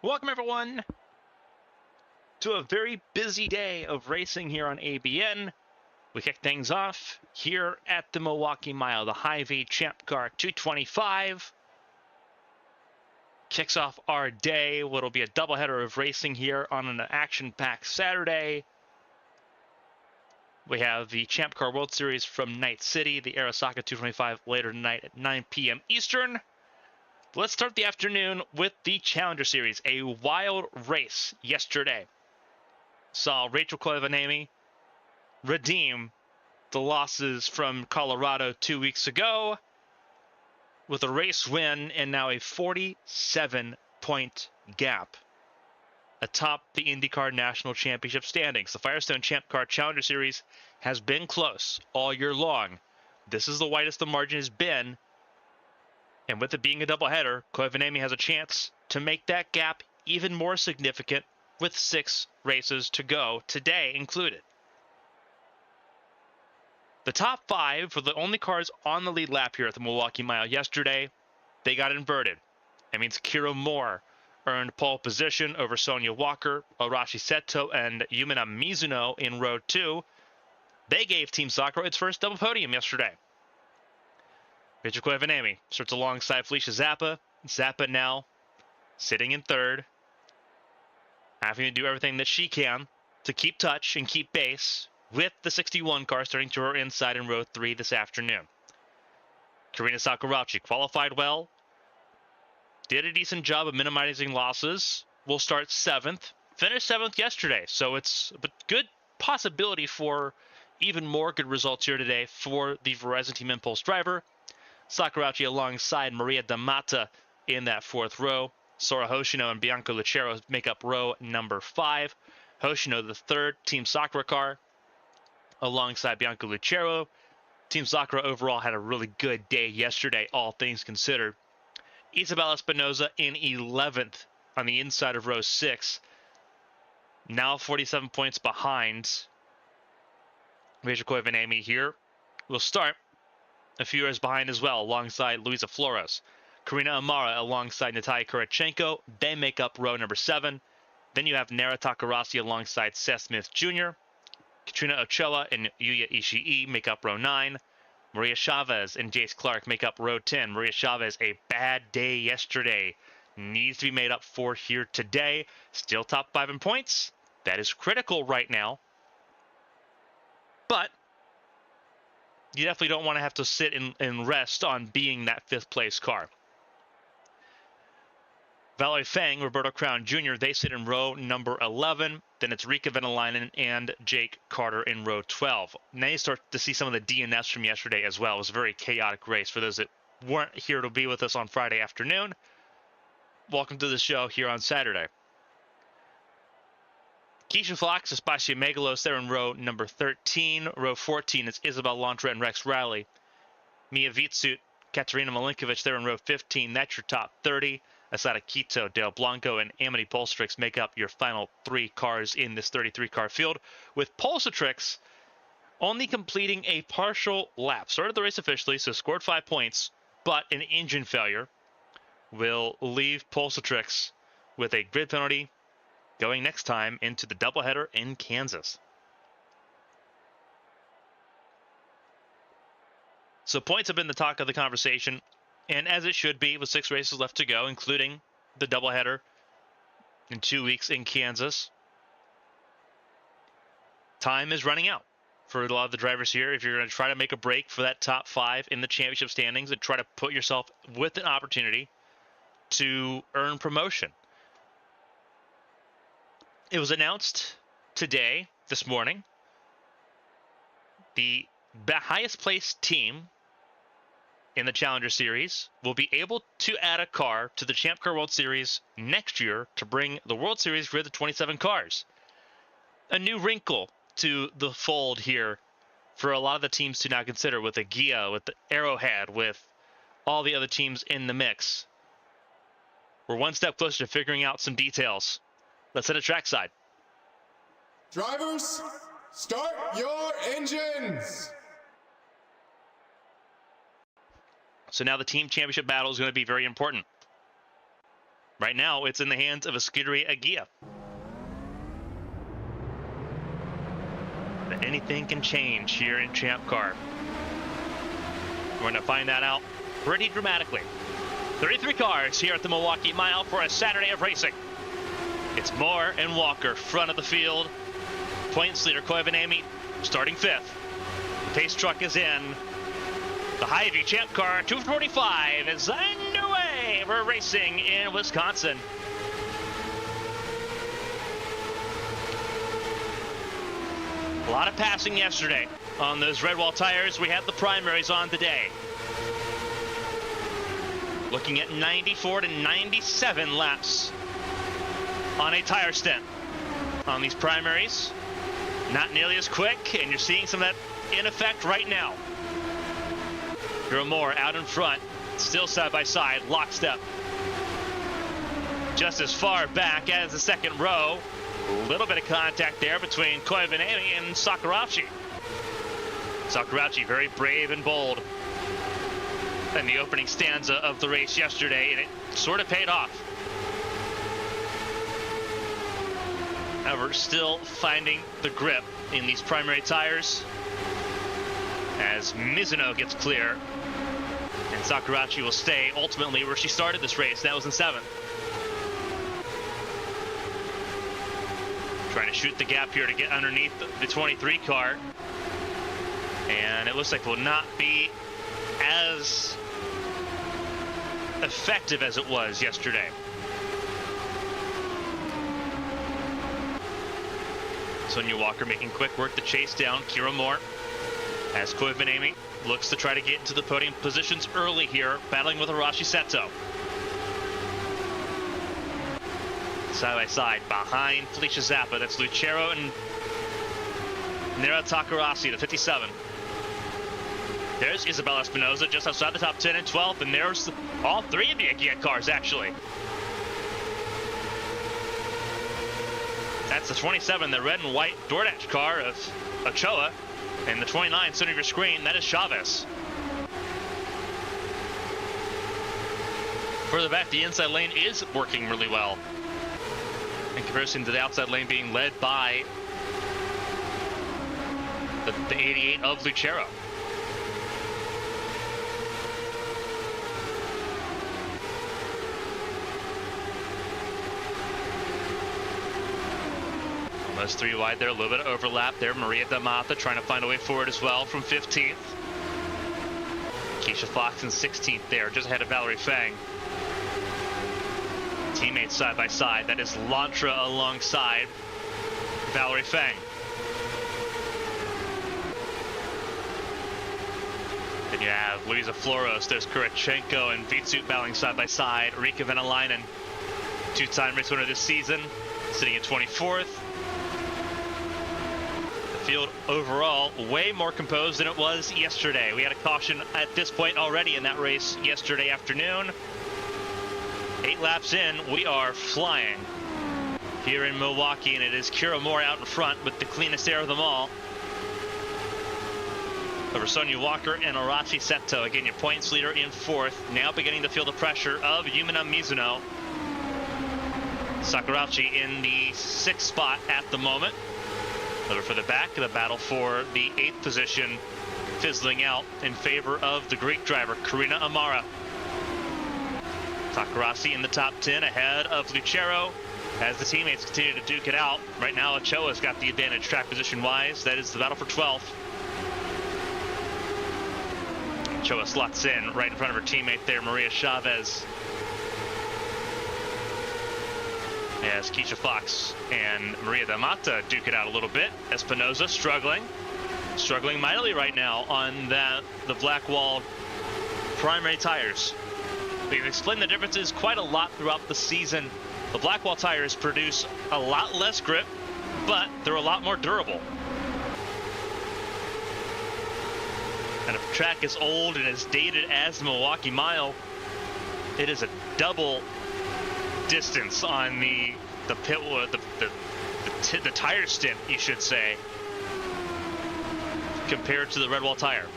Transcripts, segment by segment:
Welcome everyone to a very busy day of racing here on ABN. We kick things off here at the Milwaukee Mile. The HyVee Champ Car 225 kicks off our day. What'll be a doubleheader of racing here on an action-packed Saturday. We have the Champ Car World Series from Night City, the Arasaka 225 later tonight at 9 p.m. Eastern. Let's start the afternoon with the Challenger Series, a wild race yesterday. Saw Rachel Koivanemi redeem the losses from Colorado 2 weeks ago with a race win and now a 47-point gap atop the IndyCar National Championship standings. The Firestone Champ Car Challenger Series has been close all year long. This is the widest the margin has been. And with it being a doubleheader, Koivanemi has a chance to make that gap even more significant with 6 races to go, today included. The top 5 were the only cars on the lead lap here at the Milwaukee Mile yesterday. They got inverted. That means Kira Moore earned pole position over Sonia Walker, Arashi Seto, and Yumina Mizuno in row 2. They gave Team Sakura its first double podium yesterday. Rachel Koivanemi starts alongside Felicia Zappa. Zappa now sitting in third, having to do everything that she can to keep touch and keep pace with the 61 car starting to her inside in row 3 this afternoon. Karina Sakurachi qualified well, did a decent job of minimizing losses, will start 7th, finished 7th yesterday, so it's a good possibility for even more good results here today for the Verizon Team Impulse driver. Sakurachi alongside Maria D'Amata in that 4th row. Sora Hoshino and Bianca Lucero make up row number 5. Hoshino, the 3rd Team Sakura car, alongside Bianca Lucero. Team Sakura overall had a really good day yesterday, all things considered. Isabella Espinoza in 11th on the inside of row 6. Now 47 points behind. Rachel Koivanemi here will start a few years behind as well, alongside Luisa Flores. Karina Amara alongside Natalia Kurachenko. They make up row number 7. Then you have Nara Takarasi alongside Seth Smith Jr. Katrina Ochoa and Yuya Ishii make up row 9. Maria Chavez and Jace Clark make up row 10. Maria Chavez, a bad day yesterday, needs to be made up for here today. Still top 5 in points. That is critical right now. But you definitely don't want to have to sit and rest on being that 5th place car. Valerie Fang, Roberto Crown Jr., they sit in row number 11. Then it's Rika Venäläinen and Jake Carter in row 12. Now you start to see some of the DNFs from yesterday as well. It was a very chaotic race for those that weren't here to be with us on Friday afternoon. Welcome to the show here on Saturday. Keisha Fox, Aspasia Megalos, they're in row number 13. Row 14 is Isabel Lantra and Rex Riley. Mia Vitsut, Katerina Malinkovic, they're in row 15. That's your top 30. Asada Quito, Dale Blanco, and Amity Polstrix make up your final 3 cars in this 33-car field, with Polstrix only completing a partial lap. Started the race officially, so scored 5 points, but an engine failure will leave Polstrix with a grid penalty going next time into the doubleheader in Kansas. So points have been the talk of the conversation, and as it should be with 6 races left to go, including the doubleheader in 2 weeks in Kansas. Time is running out for a lot of the drivers here. If you're going to try to make a break for that top 5 in the championship standings and try to put yourself with an opportunity to earn promotion. It was announced today, this morning, the highest placed team in the Challenger Series will be able to add a car to the Champ Car World Series next year to bring the World Series grid to 27 cars. A new wrinkle to the fold here for a lot of the teams to now consider, with the Gia, with the Arrowhead, with all the other teams in the mix. We're one step closer to figuring out some details. Let's hit a trackside. Drivers, start your engines! So now the team championship battle is going to be very important. Right now, it's in the hands of a Scuderia Agia. But anything can change here in Champ Car. We're going to find that out pretty dramatically. 33 cars here at the Milwaukee Mile for a Saturday of racing. It's Moore and Walker, front of the field. Points leader Koivuniemen starting 5th. The pace truck is in. The HyVee Champ Car 245 is underway for racing in Wisconsin. A lot of passing yesterday on those red wall tires. We had the primaries on today. Looking at 94 to 97 laps on a tire stint on these primaries. Not nearly as quick, and you're seeing some of that in effect right now. Kira Moore out in front, still side by side, lockstep. Just as far back as the second row. A little bit of contact there between Koivuniemen and Sakurachi. Sakurachi very brave and bold in the opening stanza of the race yesterday, and it sort of paid off. However, still finding the grip in these primary tires as Mizuno gets clear, and Sakurachi will stay ultimately where she started this race. That was in 7th. Trying to shoot the gap here to get underneath the 23 car. And it looks like it will not be as effective as it was yesterday. Sonia Walker making quick work to chase down Kira Moore as Koivuniemen looks to try to get into the podium positions early here, battling with Arashi Seto. Side by side behind Felicia Zappa. That's Lucero and Nera Takarasi, the 57. There's Isabel Espinoza just outside the top 10 and 12th, and there's all 3 of the Agia cars actually. That's the 27, the red and white DoorDash car of Ochoa, and the 29 center of your screen, that is Chavez. Further back, the inside lane is working really well, in comparison to the outside lane being led by the 88 of Lucero. Almost 3 wide there, a little bit of overlap there. Maria Damata trying to find a way forward as well from 15th. Keisha Fox in 16th there, just ahead of Valerie Fang. Teammates side by side. That is Lantra alongside Valerie Fang. Then you have Luisa Floros, there's Kurachenko and Vitsut battling side by side. Rika Venäläinen, 2-time race winner this season, sitting at 24th. The field overall way more composed than it was yesterday. We had a caution at this point already in that race yesterday afternoon. 8 laps in, we are flying here in Milwaukee, and it is Kira Moore out in front with the cleanest air of them all. Over Sonia Walker and Arashi Seto. Again, your points leader in 4th. Now beginning to feel the pressure of Yumina Mizuno. Sakurachi in the 6th spot at the moment. Over for the back, the battle for the 8th position fizzling out in favor of the Greek driver, Karina Amara. Takarasi in the top 10 ahead of Lucero as the teammates continue to duke it out. Right now, Ochoa's got the advantage track position-wise. That is the battle for 12th. Ochoa slots in right in front of her teammate there, Maria Chavez. As Keisha Fox and Maria Damata duke it out a little bit. Espinoza struggling mightily right now on the black-walled primary tires. We've explained the differences quite a lot throughout the season. The Blackwall tires produce a lot less grip, but they're a lot more durable. And if a track is old and as dated as the Milwaukee Mile, it is a double distance on the tire stint, you should say, compared to the red wall tire.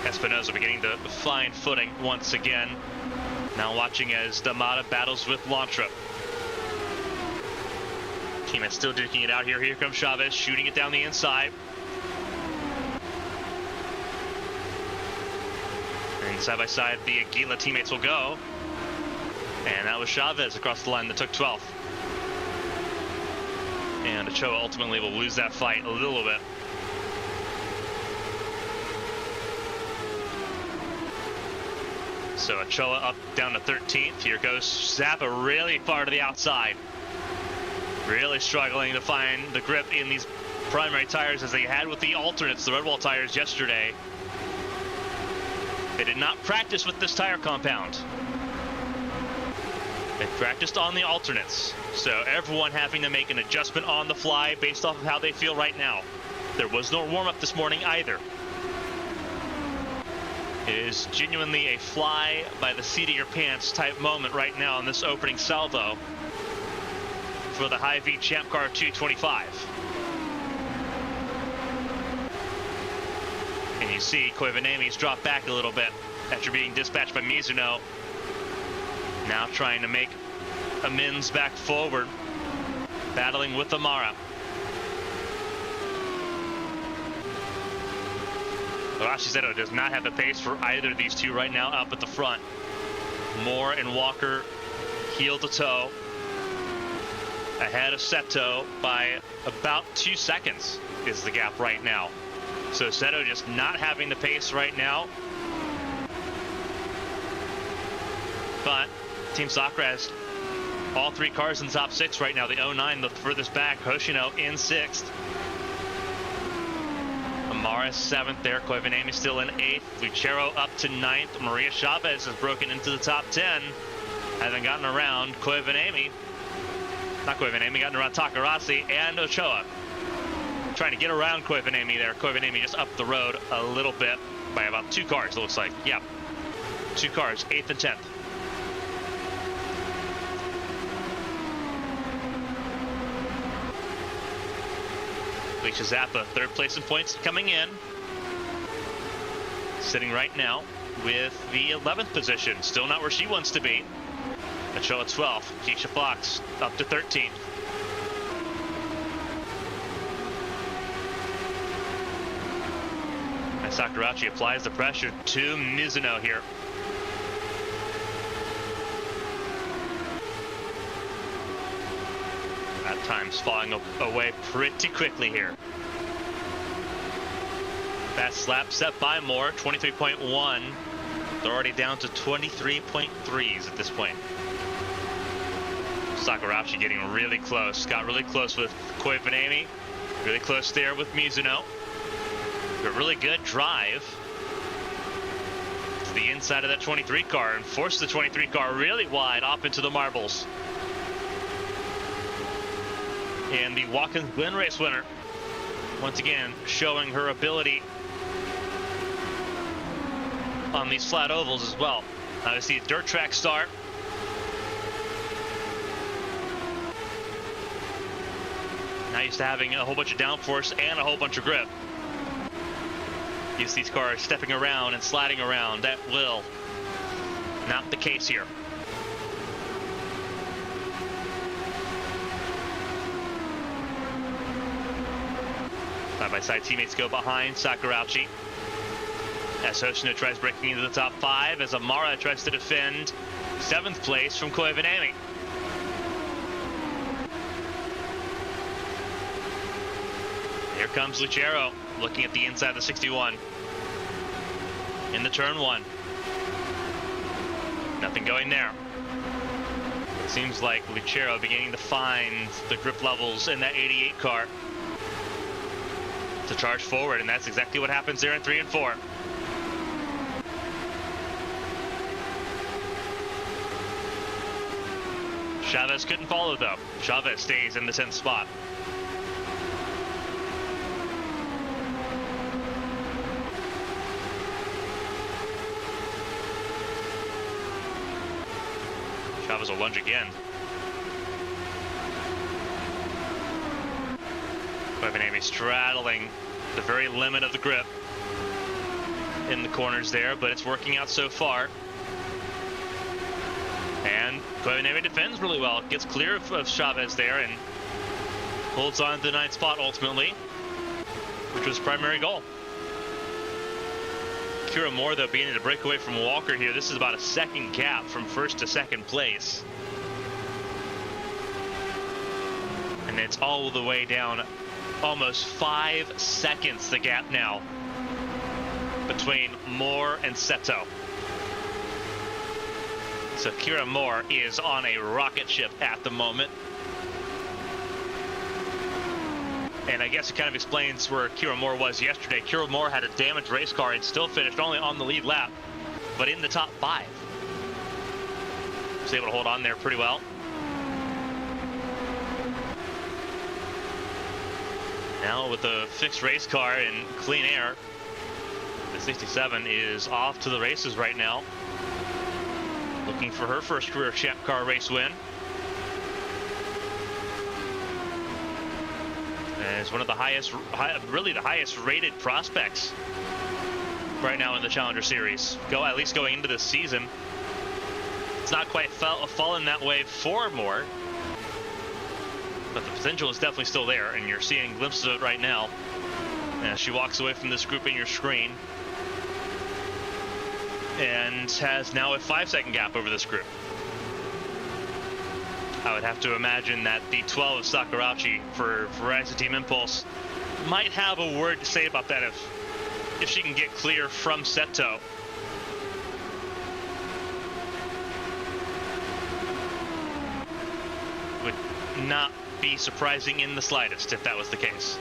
Espinoza beginning to find footing once again. Now watching as D'Amata battles with Lantra. Teammates still duking it out here. Here comes Chavez, shooting it down the inside. And side by side, the Aguila teammates will go. And that was Chavez across the line that took 12th. And Ochoa ultimately will lose that fight a little bit. So Ochoa up down to 13th. Here goes Zappa really far to the outside. Really struggling to find the grip in these primary tires as they had with the alternates, the Redwall tires yesterday. They did not practice with this tire compound. They practiced on the alternates. So everyone having to make an adjustment on the fly based off of how they feel right now. There was no warm-up this morning either. It is genuinely a fly by the seat of your pants type moment right now in this opening salvo for the HyVee Champ Car 225. And you see Koivaniemi's dropped back a little bit after being dispatched by Mizuno. Now trying to make amends back forward, battling with Amara. Rashizetto does not have the pace for either of these two right now up at the front. Moore and Walker heel to toe. Ahead of Seto by about 2 seconds is the gap right now. So Seto just not having the pace right now. But Team Sakura has all 3 cars in the top 6 right now. The 09, the furthest back, Hoshino in 6th. Amara 7th there. Koivaniemi still in 8th. Lucero up to 9th. Maria Chavez has broken into the top 10. Hasn't gotten around Koivaniemi. Not Koivaniemi, gotten around Takarasi and Ochoa. Trying to get around Koivaniemi there. Koivaniemi just up the road a little bit by about 2 cars, it looks like. Yeah, 2 cars, 8th and 10th. Alicia Zappa, 3rd place in points coming in. Sitting right now with the 11th position. Still not where she wants to be. Ochoa 12th. Keisha Fox up to 13th. And Sakurachi applies the pressure to Mizuno here. At times falling away pretty quickly here. Fast lap set by Moore, 23.1. They're already down to 23.3s at this point. Sakurachi getting really close. Got really close with Koivaniemi. Really close there with Mizuno. A really good drive to the inside of that 23 car and forced the 23 car really wide off into the marbles. And the Watkins Glen race winner, once again, showing her ability on these flat ovals as well. Obviously a dirt track start. Now used to having a whole bunch of downforce and a whole bunch of grip. You see these cars stepping around and sliding around. That will not the case here. Side-by-side teammates go behind Sakurachi. As Hoshino tries breaking into the top 5, as Amara tries to defend 7th place from Koivaniemi. Here comes Lucero, looking at the inside of the 61. In the turn 1. Nothing going there. It seems like Lucero beginning to find the grip levels in that 88 car to charge forward, and that's exactly what happens there in 3 and 4. Chavez couldn't follow though. Chavez stays in the 10th spot. Chavez will lunge again. Koivaniemi straddling the very limit of the grip in the corners there, but it's working out so far. Koivu defends really well, gets clear of Chavez there, and holds on to the 9th spot ultimately, which was primary goal. Kira Moore, though, beginning to break away from Walker here. This is about a second gap from first to second place. And it's all the way down, almost 5 seconds, the gap now between Moore and Seto. So Kira Moore is on a rocket ship at the moment. And I guess it kind of explains where Kira Moore was yesterday. Kira Moore had a damaged race car and still finished only on the lead lap, but in the top 5. Was able to hold on there pretty well. Now with the fixed race car and clean air, the 67 is off to the races right now, looking for her first career Champ Car race win. And is one of the highest, really the highest rated prospects right now in the Challenger Series. At least going into this season. It's not quite fallen that way for Moore, but the potential is definitely still there, and you're seeing glimpses of it right now as she walks away from this group in your screen and has now a 5-second gap over this group. I would have to imagine that the 12 of Sakurachi for Verizon Team Impulse might have a word to say about that if she can get clear from Seto. Would not be surprising in the slightest if that was the case.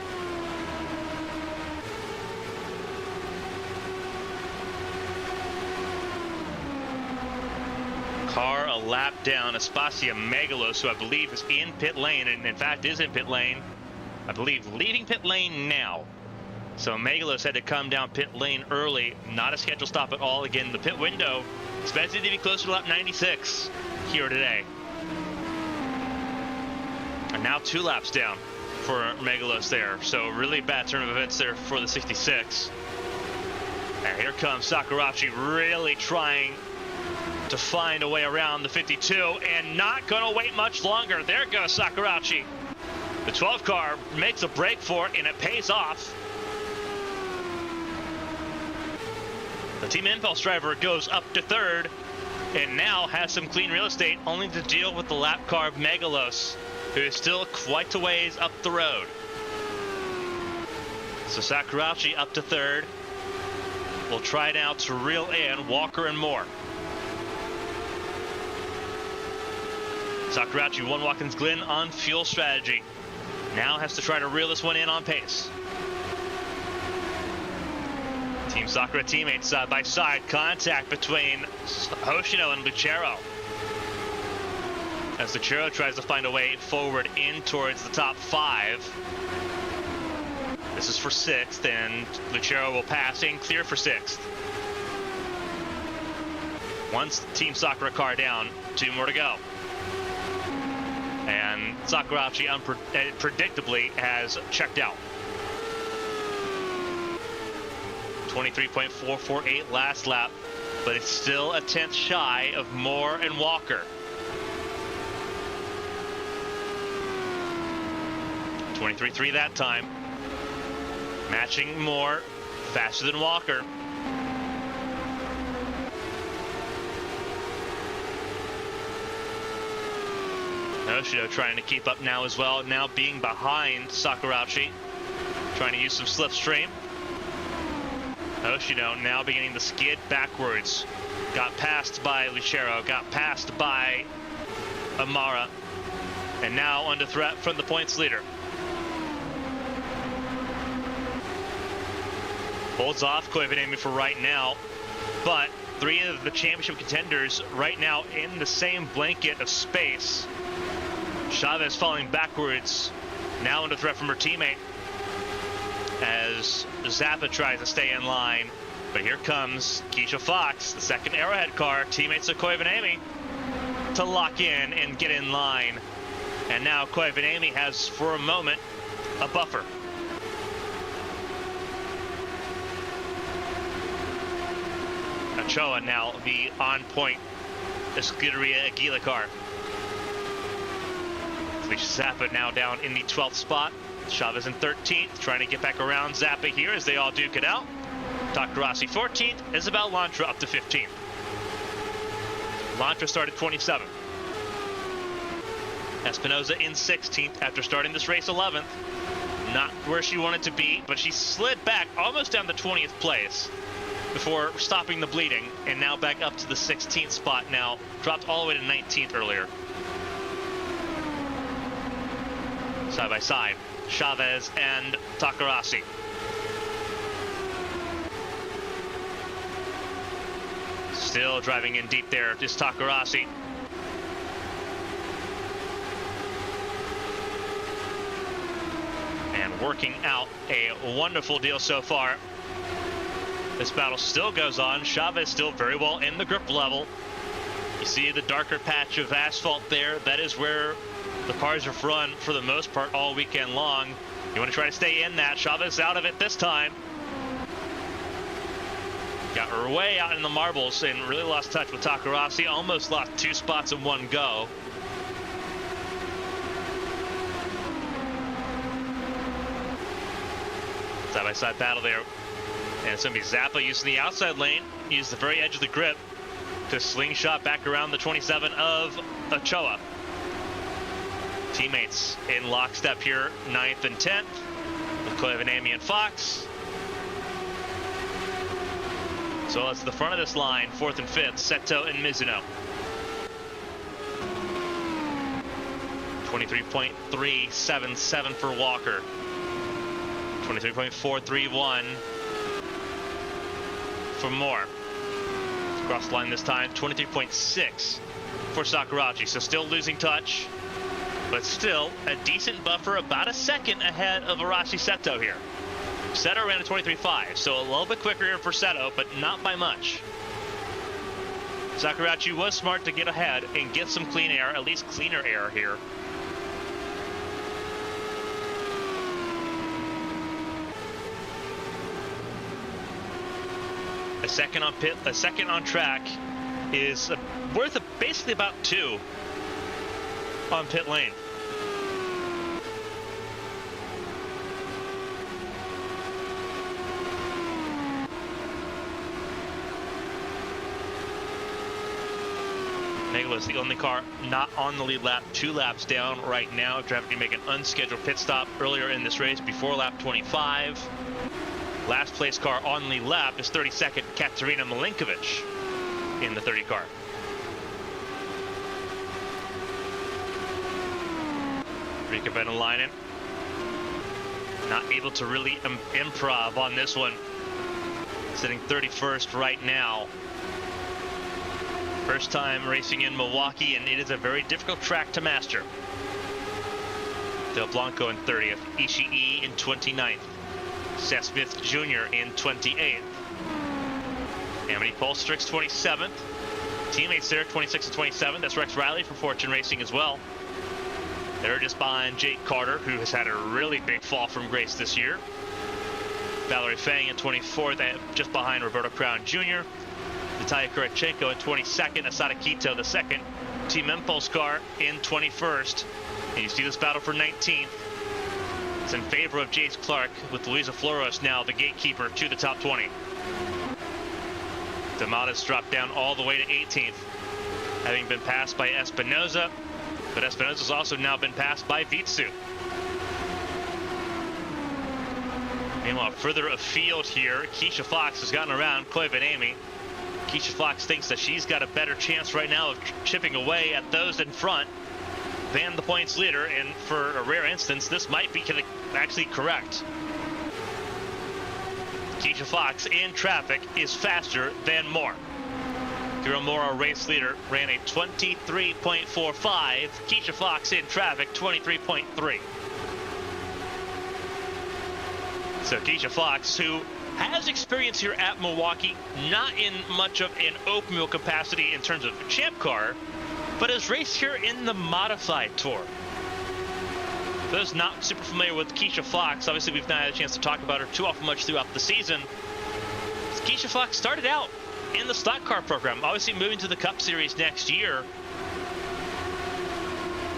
Car a lap down, Aspasia Megalos, who I believe is in pit lane, and in fact is in pit lane, I believe leaving pit lane now. So Megalos had to come down pit lane early, not a scheduled stop at all. Again, the pit window expected to be closer to lap 96 here today. And now 2 laps down for Megalos there. So really bad turn of events there for the 66. And here comes Sakurachi really trying to find a way around the 52 and not gonna wait much longer. There goes Sakurachi. The 12 car makes a break for it and it pays off. The Team Impulse driver goes up to 3rd and now has some clean real estate, only to deal with the lap car of Megalos, who is still quite a ways up the road. So Sakurachi up to 3rd. We'll try now to reel in Walker and Moore. Sakurachi won Watkins Glen on fuel strategy. Now has to try to reel this one in on pace. Team Sakura teammates side by side. Contact between Hoshino and Lucero, as Lucero tries to find a way forward in towards the top 5. This is for 6th, and Lucero will pass and clear for 6th. Once Team Sakura car down, 2 more to go. And Sakurachi predictably has checked out. 23.448 last lap, but it's still a 10th shy of Moore and Walker. 23.3 that time. Matching Moore, faster than Walker. Hoshino trying to keep up now as well, now being behind Sakurachi, trying to use some slipstream. Hoshino now beginning to skid backwards. Got passed by Lucero, got passed by Amara, and now under threat from the points leader. Holds off Koivu for right now, but 3 of the championship contenders right now in the same blanket of space. Chavez falling backwards, now under threat from her teammate as Zappa tries to stay in line. But here comes Keisha Fox, the 2nd Arrowhead car, teammates of Koivu to lock in and get in line. And now Koivu has, for a moment, a buffer. Ochoa now the on-point Escuderia Aguila car. Alicia Zappa now down in the 12th spot. Chavez in 13th, trying to get back around Zappa here as they all duke it out. Takarasi 14th, Isabel Lantra up to 15th. Lantra started 27th. Espinoza in 16th after starting this race 11th. Not where she wanted to be, but she slid back almost down to 20th place before stopping the bleeding, and now back up to the 16th spot now. Dropped all the way to 19th earlier. Side by side, Chavez and Takarasi. Still driving in deep there, just Takarasi. And working out a wonderful deal so far. This battle still goes on. Chavez still very well in the grip level. You see the darker patch of asphalt there. That is where the cars have run for the most part all weekend long. You want to try to stay in that. Chavez out of it this time. Got her way out in the marbles and really lost touch with Takarasi. Almost lost 2 spots in one go. Side-by-side battle there. And it's going to be Zappa using the outside lane. Use the very edge of the grip to slingshot back around the 27 of Ochoa. Teammates in lockstep here, 9th and 10th. With Cleven, Amy, and Fox. So it's the front of this line, 4th and 5th, Seto and Mizuno. 23.377 for Walker. 23.431 for Moore. Cross the line this time, 23.6 for Sakurachi. So still losing touch, but still a decent buffer, about a second ahead of Arashi Seto here. Seto ran a 23.5, so a little bit quicker here for Seto, but not by much. Sakurachi was smart to get ahead and get some clean air, at least cleaner air here. A second on pit, a second on track is worth basically about 2 on pit lane. Nagel is the only car not on the lead lap, 2 laps down right now after having to make an unscheduled pit stop earlier in this race before lap 25. Last place car on the lap is 32nd Katerina Milinkovic in the 30 car. Rika Venalainen not able to really improv on this one. Sitting 31st right now. First time racing in Milwaukee, and it is a very difficult track to master. Del Blanco in 30th, Ishii in 29th. Seth Smith Jr. in 28th. Amity Polstrix 27th. Teammates there 26 and 27. That's Rex Riley from Fortune Racing as well. They're just behind Jake Carter, who has had a really big fall from grace this year. Valerie Fang in 24th, just behind Roberto Crown Jr. Natalia Kurachenko in 22nd. Asada Quito, the second Team Impulse car, in 21st. And you see this battle for 19th. It's in favor of Jace Clark, with Luisa Floros now the gatekeeper to the top 20. D'Amatis dropped down all the way to 18th, having been passed by Espinoza, but Espinoza's also now been passed by Vitsu. Meanwhile, further afield here, Keisha Fox has gotten around Cleven Amy. Keisha Fox thinks that she's got a better chance right now of chipping away at those in front than the points leader, and for a rare instance, this might be actually correct. Keisha Fox in traffic is faster than Moore. Kira Moore, our race leader, ran a 23.45. Keisha Fox in traffic, 23.3. So Keisha Fox, who has experience here at Milwaukee, not in much of an open wheel capacity in terms of a champ car, but has raced here in the modified tour. For those not super familiar with Keisha Fox, obviously we've not had a chance to talk about her too often much throughout the season. Keisha Fox started out in the stock car program, obviously moving to the Cup Series next year.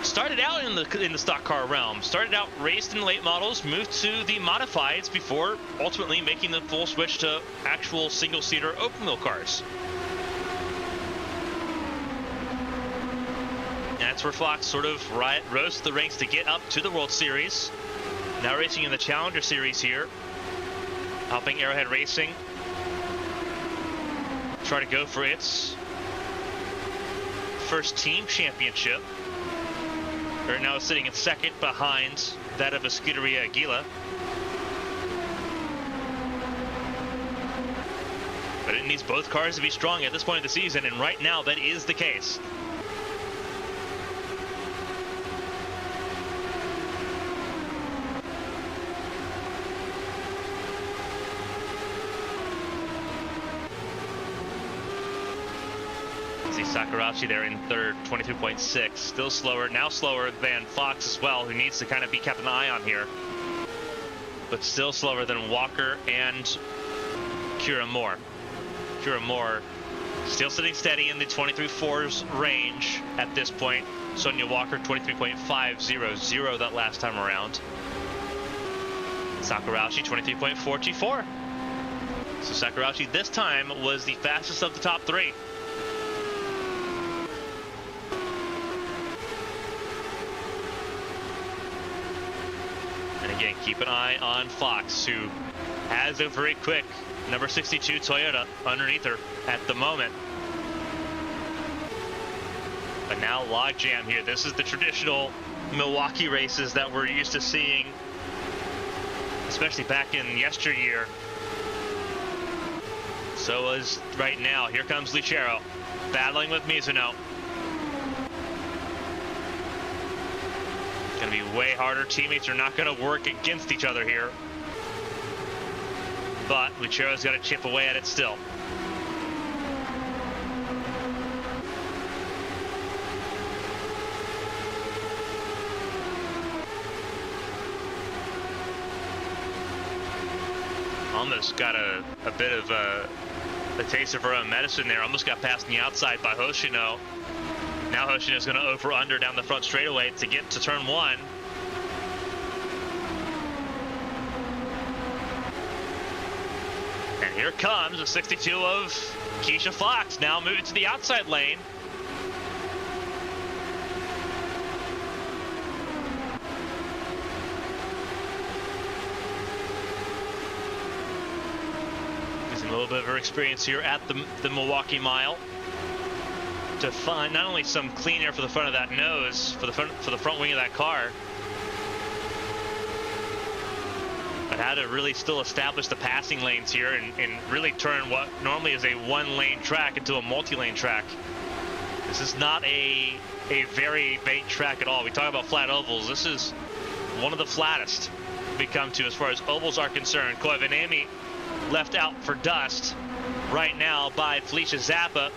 started out in the stock car realm. Started out raced in late models, moved to the modifieds before ultimately making the full switch to actual single-seater open wheel cars. And that's where Fox sort of rose to the ranks to get up to the World Series. Now racing in the Challenger Series here, helping Arrowhead Racing try to go for its first team championship. They're now sitting in second behind that of Escuderia Aguila. But it needs both cars to be strong at this point of the season, and right now that is the case. Sakurachi there in third, 22.6. Still slower, now slower than Fox as well, who needs to kind of be kept an eye on here. But still slower than Walker and Kira Moore. Kira Moore still sitting steady in the 23.4's range at this point. Sonia Walker 23.500 that last time around. Sakurachi 23.424. So Sakurachi this time was the fastest of the top three. Again, keep an eye on Fox, who has a very quick number 62 Toyota underneath her at the moment. But now logjam here. This is the traditional Milwaukee races that we're used to seeing, especially back in yesteryear. So is right now. Here comes Lucero battling with Mizuno. Going to be way harder. Teammates are not going to work against each other here. But Lucero's got to chip away at it still. Almost got a bit of a taste of her own medicine there. Almost got past on the outside by Hoshino. Now Hoshino's going to over-under down the front straightaway to get to turn one. And here comes the 62 of Keisha Fox, now moving to the outside lane. Using a little bit of her experience here at the Milwaukee Mile to find not only some clean air for the front of that nose, for the front wing of that car, but how to really still establish the passing lanes here and really turn what normally is a one-lane track into a multi-lane track. This is not a very bait track at all. We talk about flat ovals. This is one of the flattest we come to as far as ovals are concerned. Koivanemi left out for dust right now by Felicia Zappa.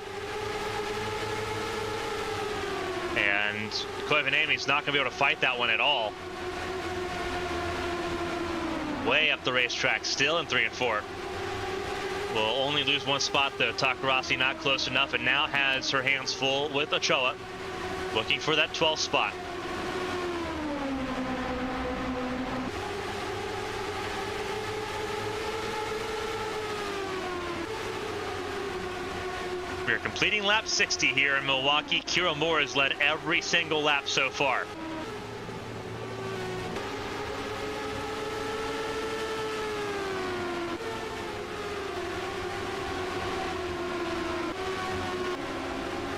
And Koivanemi's not going to be able to fight that one at all. Way up the racetrack, still in 3 and 4. Will only lose one spot though. Takarasi not close enough, and now has her hands full with Ochoa, looking for that 12th spot. We are completing lap 60 here in Milwaukee. Kira Moore has led every single lap so far.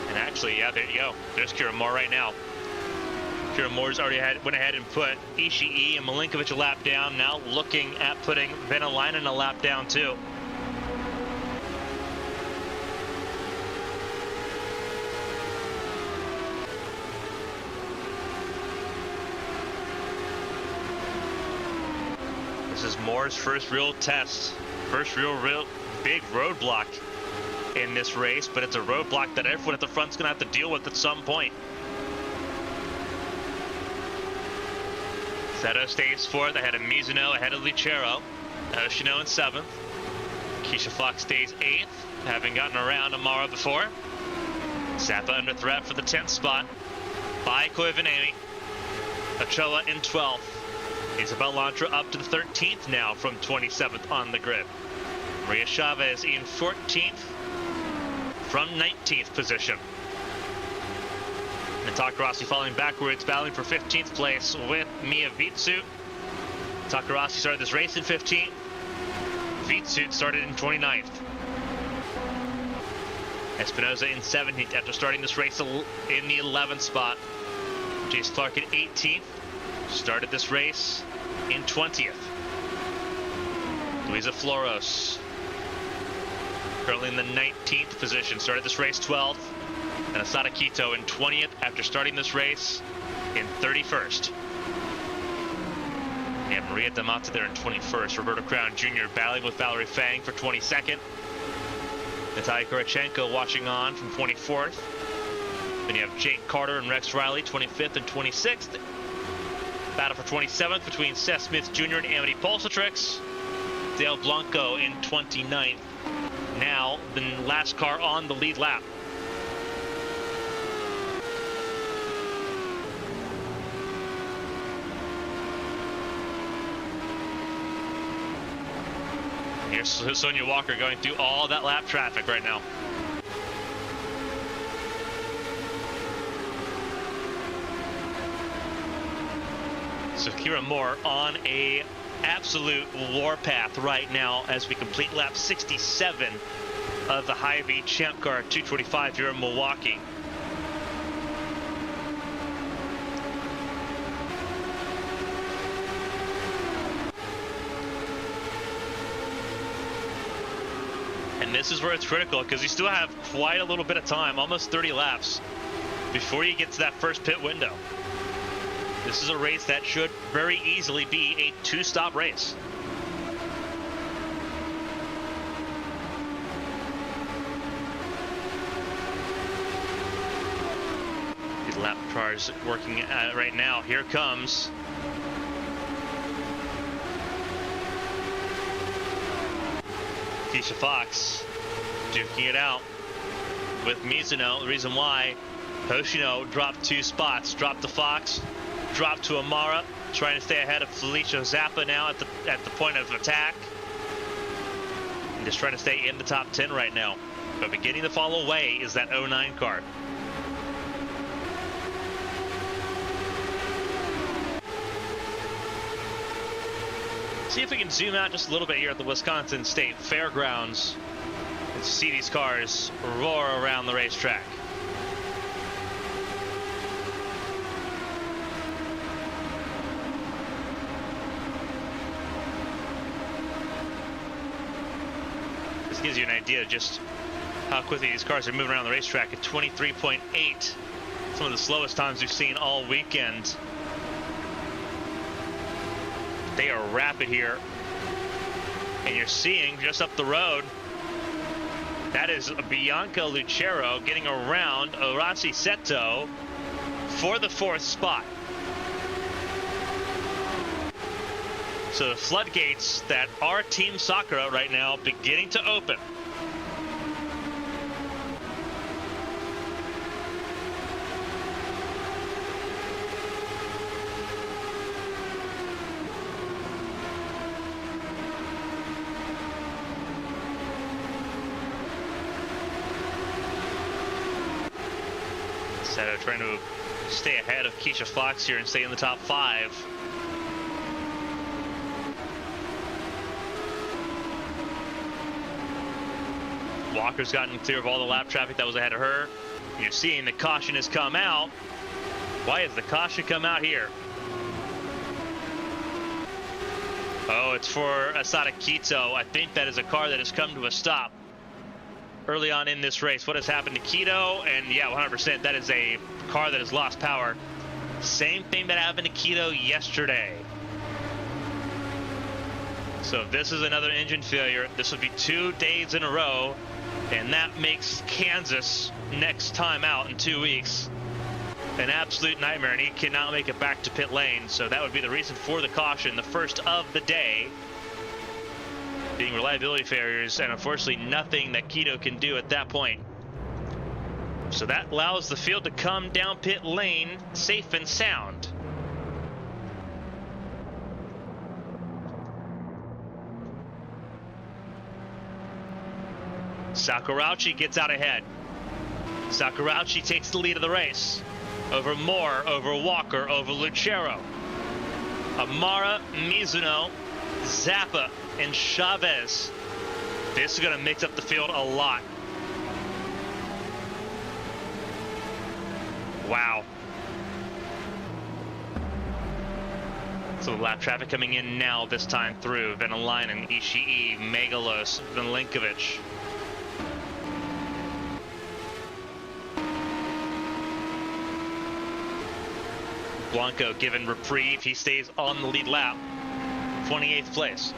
And actually, yeah, there you go. There's Kira Moore right now. Kira Moore's already went ahead and put Ishii and Milinkovic a lap down. Now looking at putting Venäläinen a lap down too. This is Moore's first real test, first real big roadblock in this race, but it's a roadblock that everyone at the front's gonna have to deal with at some point. Seto stays fourth, ahead of Mizuno, ahead of Lucero. Hoshino in 7th. Keisha Fox stays 8th, having gotten around Amara before. Zappa under threat for the 10th spot. by Koivuniemen. Ochoa in 12th. Isabel Lantra up to the 13th now from 27th on the grid. Maria Chavez in 14th from 19th position. And Takarasi falling backwards, battling for 15th place with Mia Vitsut. Takarasi started this race in 15th. Vitsut started in 29th. Espinoza in 17th after starting this race in the 11th spot. Jace Clark in 18th. Started this race in 20th. Luisa Floros currently in the 19th position. Started this race 12th. And Asada Quito in 20th after starting this race in 31st. And Maria Damata there in 21st. Roberta Crown Jr. battling with Valerie Fang for 22nd. Natalia Kurachenko watching on from 24th. Then you have Jake Carter and Rex Riley, 25th and 26th. Battle for 27th between Seth Smith Jr. and Amity Pulsatrix. Dale Blanco in 29th. Now the last car on the lead lap. Here's Sonia Walker going through all that lap traffic right now. So Kira Moore on a absolute warpath right now as we complete lap 67 of the HyVee Champ Car 225 here in Milwaukee. And this is where it's critical because you still have quite a little bit of time, almost 30 laps, before you get to that first pit window. This is a race that should very easily be a two-stop race. The lap cars working right now. Here comes Keisha Fox duking it out with Mizuno. The reason why Hoshino dropped 2 spots, dropped to Fox, dropped to Amara, trying to stay ahead of Felicia Zappa now at the point of attack. And just trying to stay in the top 10 right now. But beginning to fall away is that 09 car. See if we can zoom out just a little bit here at the Wisconsin State Fairgrounds and see these cars roar around the racetrack. This gives you an idea of just how quickly these cars are moving around the racetrack at 23.8. Some of the slowest times we've seen all weekend. They are rapid here. And you're seeing just up the road, that is Bianca Lucero getting around Orasi Seto for the 4th spot. So the floodgates that are Team Sakura right now beginning to open. Seto trying to stay ahead of Keisha Fox here and stay in the top 5. Walker's gotten clear of all the lap traffic that was ahead of her. You're seeing the caution has come out. Why has the caution come out here? Oh, it's for Asada Quito. I think that is a car that has come to a stop early on in this race. What has happened to Quito? And yeah, 100%, that is a car that has lost power. Same thing that happened to Quito yesterday. So if this is another engine failure, this would be 2 days in a row, and that makes Kansas next time out in 2 weeks an absolute nightmare, and he cannot make it back to pit lane. So that would be the reason for the caution, the first of the day, being reliability failures, and unfortunately nothing that Quito can do at that point. So that allows the field to come down pit lane safe and sound. Sakurauchi gets out ahead. Sakurauchi takes the lead of the race. Over Moore, over Walker, over Lucero. Amara, Mizuno, Zappa, and Chavez. This is going to mix up the field a lot. Wow. So the lap traffic coming in now, this time through Venalainen, Ishii, Megalos, Milinkovic. Blanco given reprieve. He stays on the lead lap, 28th place.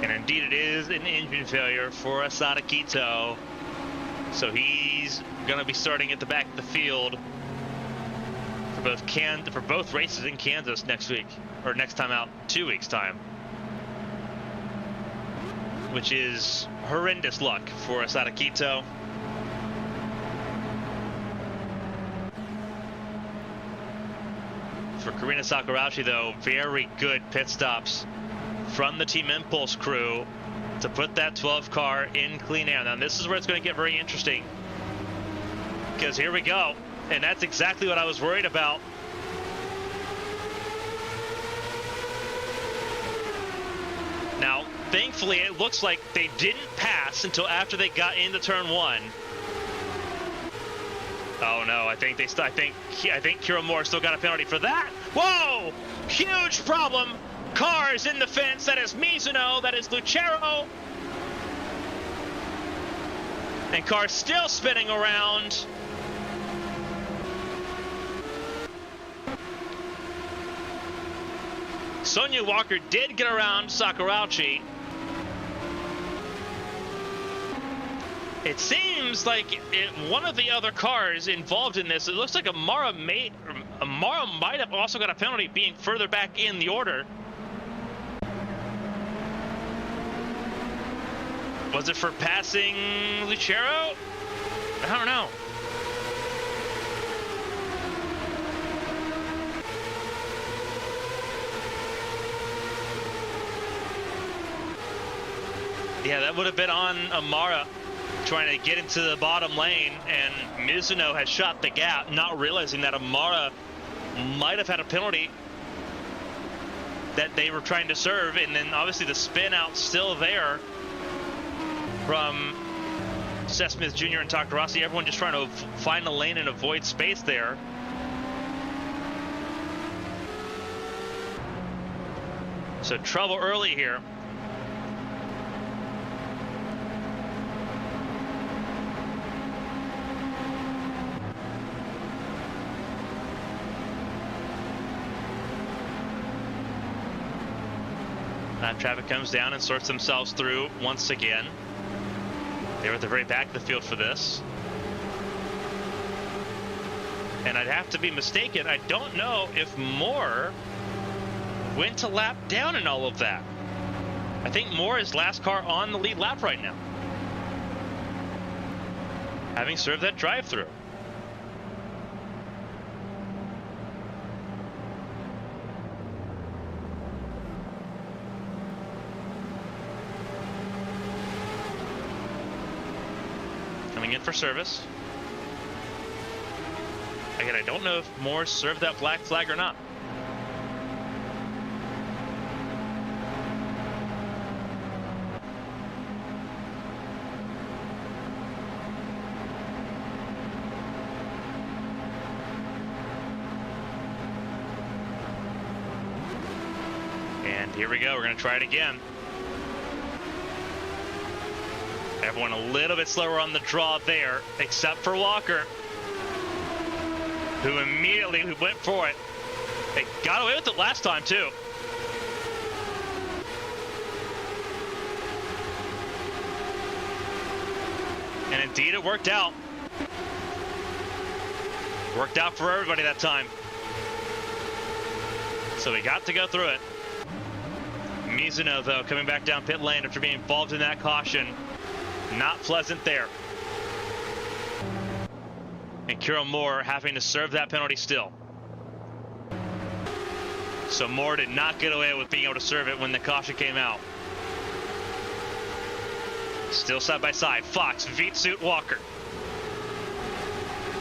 And indeed it is an engine failure for Asada Quito. So he's going to be starting at the back of the field for both races in Kansas next week, or next time out, 2 weeks time. Which is horrendous luck for Asada Quito. For Karina Sakurauchi, though, very good pit stops from the Team Impulse crew to put that 12 car in clean air. Now, this is where it's going to get very interesting, because here we go. And that's exactly what I was worried about. Now, thankfully, it looks like they didn't pass until after they got into turn 1. Oh no, I think Kira Moore still got a penalty for that. Whoa! Huge problem. Cars in the fence. That is Mizuno. That is Lucero. And cars still spinning around. Sonia Walker did get around Sakurauchi. It seems like one of the other cars involved in this, it looks like Amara might have also got a penalty being further back in the order. Was it for passing Lucero? I don't know. Yeah, that would have been on Amara, trying to get into the bottom lane, and Mizuno had shot the gap, not realizing that Amara might have had a penalty that they were trying to serve. And then obviously the spin out still there from Seth Smith Jr. and Takarasi. Everyone just trying to find a lane and avoid space there. So trouble early here. Traffic comes down and sorts themselves through once again. They were at the very back of the field for this. And I'd have to be mistaken. I don't know if Moore went to lap down in all of that. I think Moore is last car on the lead lap right now, having served that drive-through. Coming in for service. Again, I don't know if Moore served that black flag or not. And here we go. We're going to try it again. Everyone a little bit slower on the draw there, except for Walker, who immediately went for it. They got away with it last time, too. And indeed, it worked out. Worked out for everybody that time. So we got to go through it. Mizuno, though, coming back down pit lane after being involved in that caution. Not pleasant there. And Kira Moore having to serve that penalty still. So Moore did not get away with being able to serve it when the caution came out. Still side by side, Fox, Veetsuit, Walker.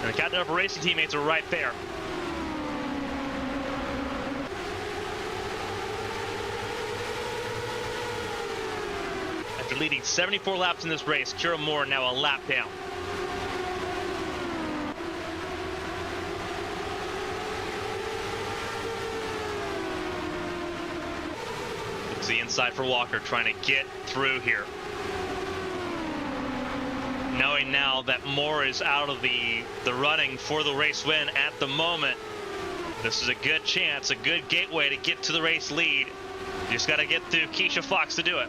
And the Captain Upper Racing teammates are right there. After leading 74 laps in this race, Kira Moore now a lap down. Looks the inside for Walker, trying to get through here. Knowing now that Moore is out of the running for the race win at the moment, this is a good chance, a good gateway to get to the race lead. You just got to get through Keisha Fox to do it.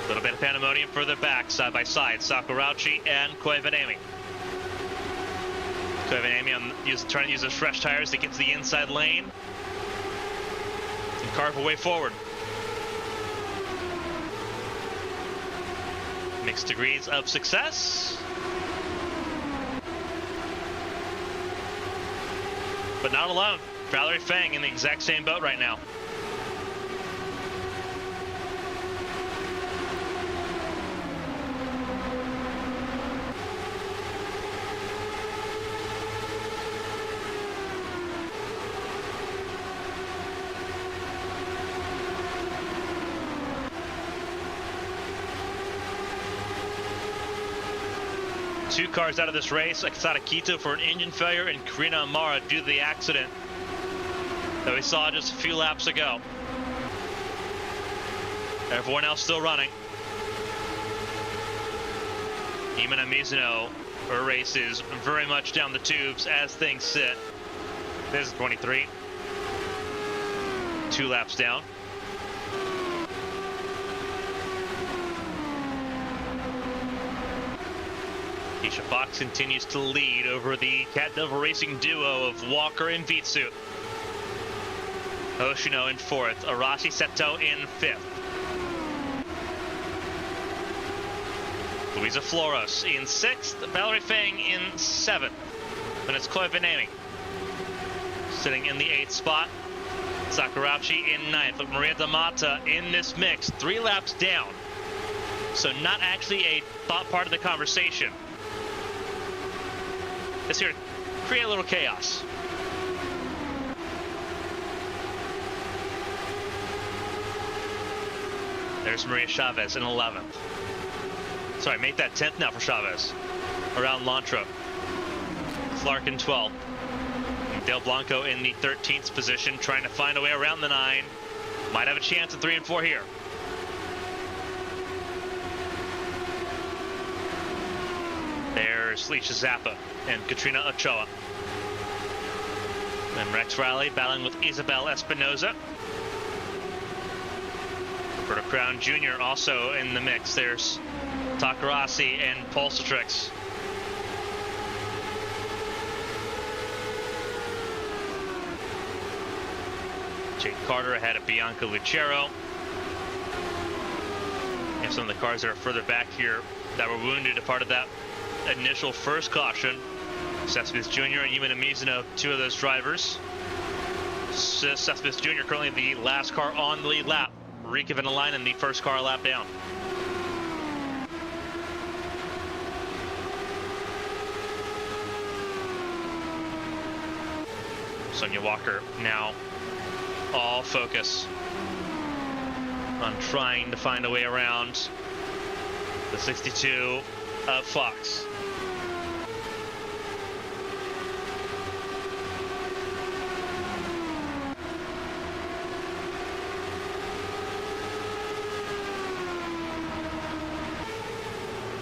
A little bit of pandemonium further back, side by side, Sakurauchi and Koivanemi. Koivanemi trying to use those fresh tires to get to the inside lane and carve a way forward. Mixed degrees of success. But not alone. Valerie Fang in the exact same boat right now. Two cars out of this race, Akasada Kito for an engine failure and Karina Amara due to the accident that we saw just a few laps ago. Everyone else still running. Imana Mizuno, her race is very much down the tubes as things sit. This is 23. 2 laps down. Keisha Fox continues to lead over the Cat Devil Racing duo of Walker and Veetsuit. Hoshino in 4th, Arashi Seto in 5th. Luisa Floros in 6th, Valerie Fang in 7th. Then it's Koivanemi sitting in the 8th spot. Sakurauchi in 9th, but Maria Damata in this mix, 3 laps down. So not actually a thought part of the conversation. It's here to create a little chaos. There's Maria Chavez in 11th. Sorry, make that 10th now for Chavez. Around Lantra. Clark in 12th. And Del Blanco in the 13th position, trying to find a way around the 9. Might have a chance in 3 and 4 here. There's Leisha Zappa and Katrina Ochoa. Then Rex Riley battling with Isabel Espinoza. Roberto Crown Jr. also in the mix. There's Takarasi and Pulsatrix. Jake Carter ahead of Bianca Lucero. And some of the cars that are further back here that were wounded a part of that initial first caution. Seth Smith Jr. and Imana Mizuno, 2 of those drivers. Seth Smith Jr. currently the last car on the lead lap. Rika Venalainen, the first car a lap down. Sonia Walker now all focus on trying to find a way around the 62 of Fox.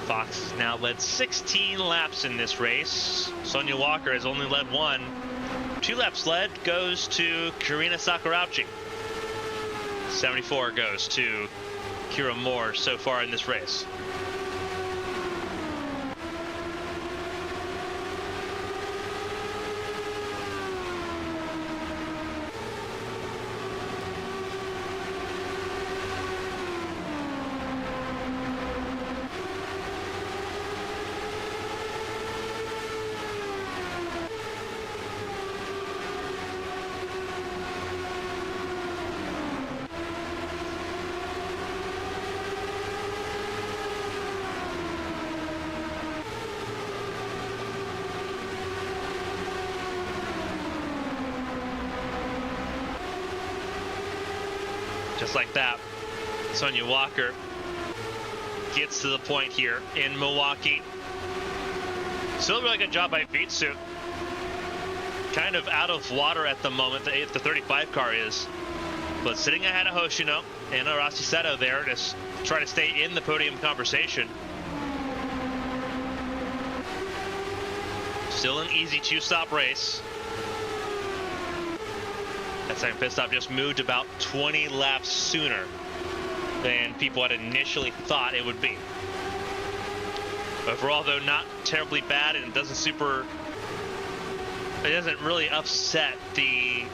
Fox has now led 16 laps in this race. Sonia Walker has only led 1. 2 laps led goes to Karina Sakurauchi. 74 goes to Kira Moore so far in this race. just like that, Sonia Walker gets to the point here in Milwaukee. Still a really good job by Vitsu. Kind of out of water at the moment, the 35 car is. But sitting ahead of Hoshino and Arasi Seto there to try to stay in the podium conversation. Still an easy two-stop race. That second pit stop just moved about 20 laps sooner than people had initially thought it would be. Overall, though, not terribly bad, and it doesn't really upset the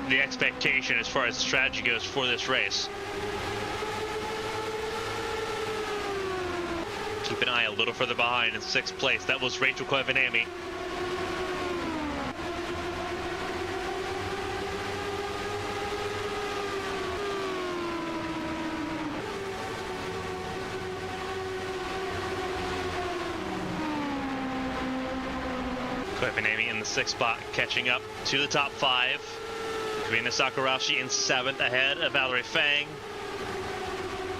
expectation as far as the strategy goes for this race. Keep an eye a little further behind in 6th place. That was Rachel Koivanami. Koivanami in the 6th spot, catching up to the top 5. Karina Sakurashi in 7th, ahead of Valerie Fang.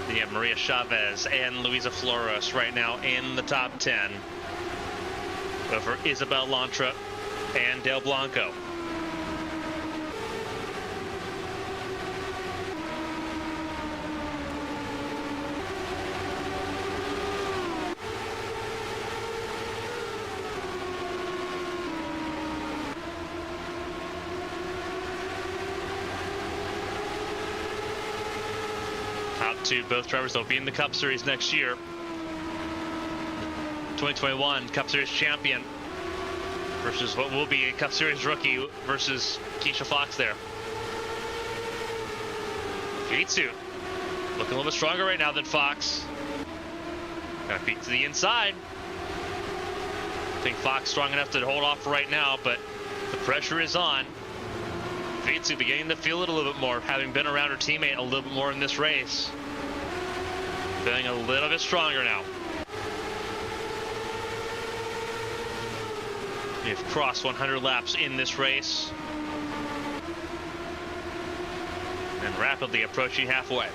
Then you have Maria Chavez and Luisa Flores right now in the top 10. Over Isabel Lantra and Del Blanco. Top 2, both drivers will be in the Cup Series next year. 2021 Cup Series champion versus what will be a Cup Series rookie versus Keisha Fox there. Vitsu looking a little bit stronger right now than Fox. Got feet to the inside. I think Fox strong enough to hold off right now, but the pressure is on. Vitsu beginning to feel it a little bit more, having been around her teammate a little bit more in this race. Feeling a little bit stronger now. We've crossed 100 laps in this race and rapidly approaching halfway.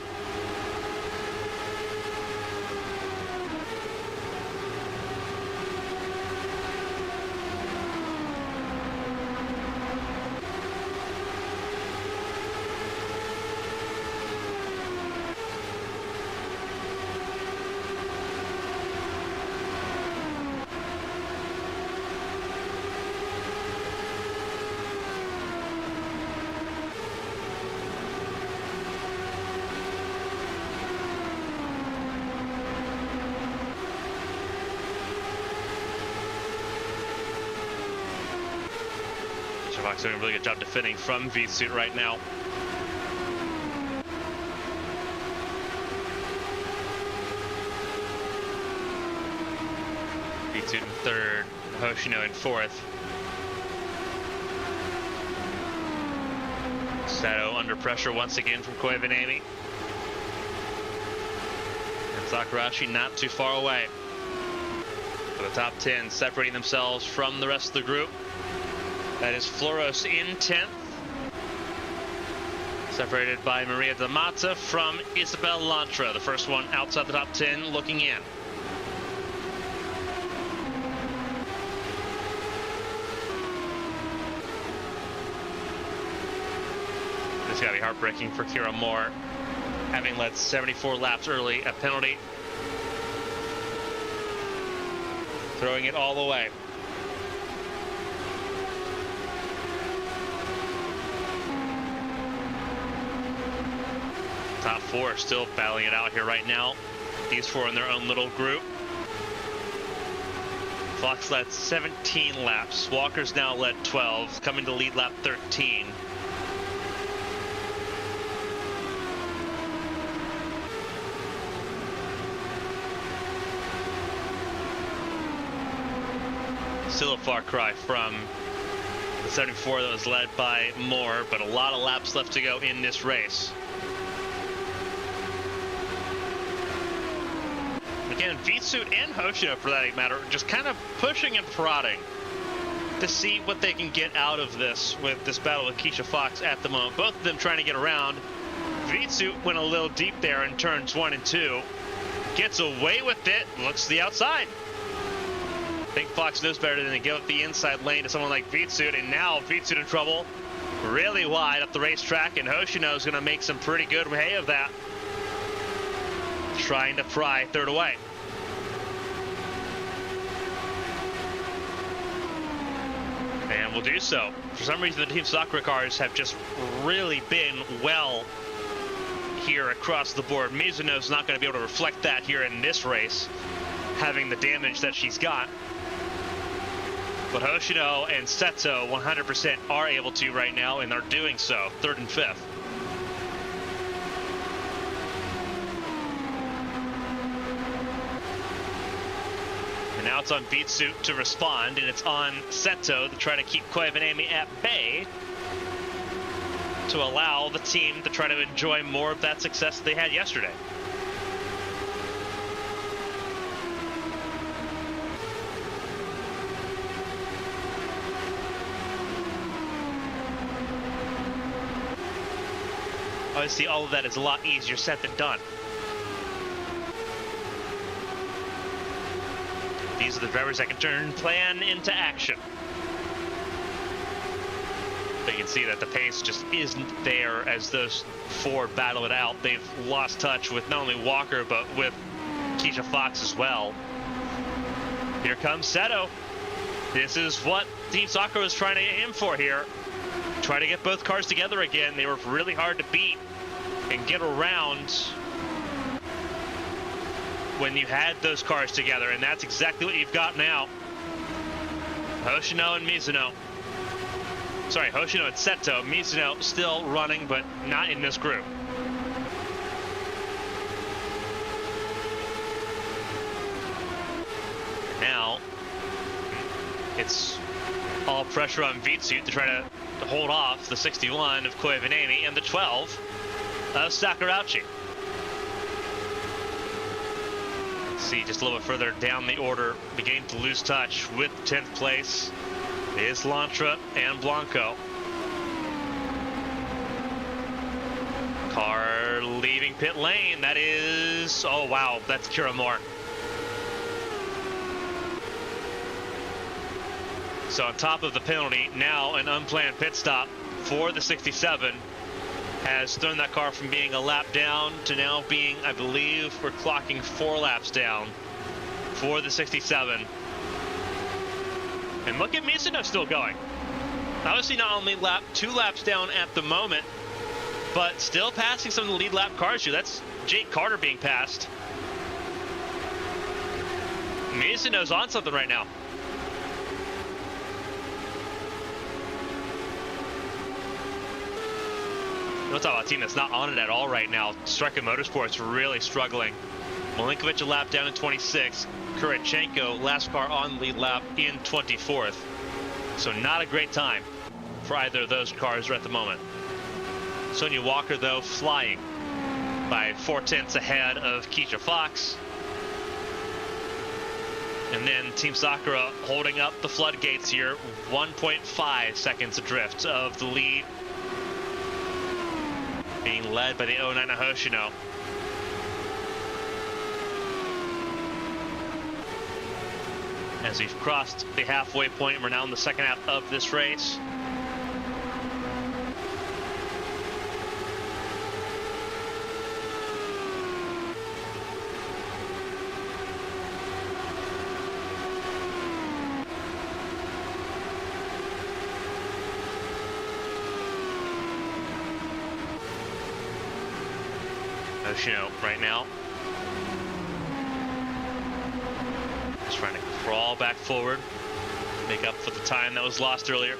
Fox doing a really good job defending from V-Suit right now. V-Suit in 3rd, Hoshino in 4th. Seto under pressure once again from Koivanami. And Sakurashi not too far away. For the top 10, separating themselves from the rest of the group. That is Flores in 10th. Separated by Maria D'Amata from Isabel Lantra, the first one outside the top 10 looking in. This is gotta be heartbreaking for Kira Moore, having led 74 laps early, a penalty. Throwing it all away. Top 4 still battling it out here right now. These 4 in their own little group. Fox led 17 laps. Walker's now led 12, coming to lead lap 13. Still a far cry from the 74 that was led by Moore, but a lot of laps left to go in this race. Again, V-Suit and Hoshino, for that matter, just kind of pushing and prodding to see what they can get out of this with this battle with Keisha Fox at the moment. Both of them trying to get around Vitsu went a little deep there in turns 1 and 2. Gets away with it, looks to the outside. I think Fox knows better than to give up the inside lane to someone like Vitsu, and now Vitsu in trouble. Really wide up the racetrack, and Hoshino is going to make some pretty good hay of that. Trying to pry third away. And will do so. For some reason, the Team Sakura cars have just really been well here across the board. Mizuno's not going to be able to reflect that here in this race, having the damage that she's got. But Hoshino and Seto 100% are able to right now, and are doing so, 3rd and 5th. And now it's on Vitsu to respond, and it's on Seto to try to keep Koivanemi at bay to allow the team to try to enjoy more of that success they had yesterday. Obviously, all of that is a lot easier said than done. These are the drivers that can turn plan into action. But you can see that the pace just isn't there as those four battle it out. They've lost touch with not only Walker, but with Keisha Fox as well. Here comes Seto. This is what Team Sakura was trying to aim for here. Try to get both cars together again. They were really hard to beat and get around when you had those cars together, and that's exactly what you've got now. Hoshino and Mizuno. Sorry, Hoshino and Seto. Mizuno still running, but not in this group. Now, it's all pressure on Vitsu to try to hold off the 61 of Koivanemi and the 12 of Sakurauchi. See just a little bit further down the order, beginning to lose touch with 10th place is Lantra and Blanco. Car leaving pit lane. That is, oh wow, that's Kira Moore. So on top of the penalty, now an unplanned pit stop for the 67 has thrown that car from being a lap down to now being, I believe, we're clocking 4 laps down for the 67. And look at Mizuno still going. Obviously not only 2 laps down at the moment, but still passing some of the lead lap cars here. That's Jake Carter being passed. Mizuno's on something right now. We'll talk about a team that's not on it at all right now. Striker Motorsports really struggling. Milinkovic a lap down in 26. Kurichenko, last car on the lead lap, in 24th. So not a great time for either of those cars at the moment. Sonia Walker, though, flying by 4/10 ahead of Keisha Fox. And then Team Sakura holding up the floodgates here. 1.5 seconds adrift of the lead, being led by the 09 Hoshino. As we've crossed the halfway point, we're now in the second half of this race. Hoshino right now just trying to crawl back forward, make up for the time that was lost earlier.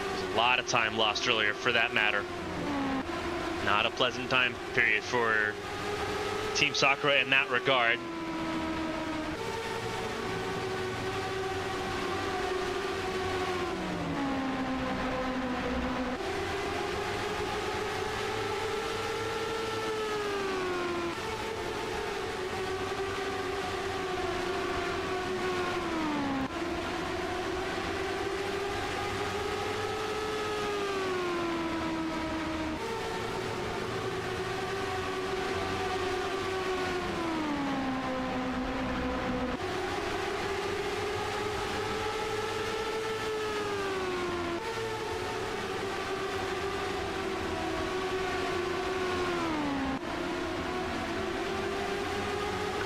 There's a lot of time lost earlier, for that matter. Not a pleasant time period for Team Sakura in that regard.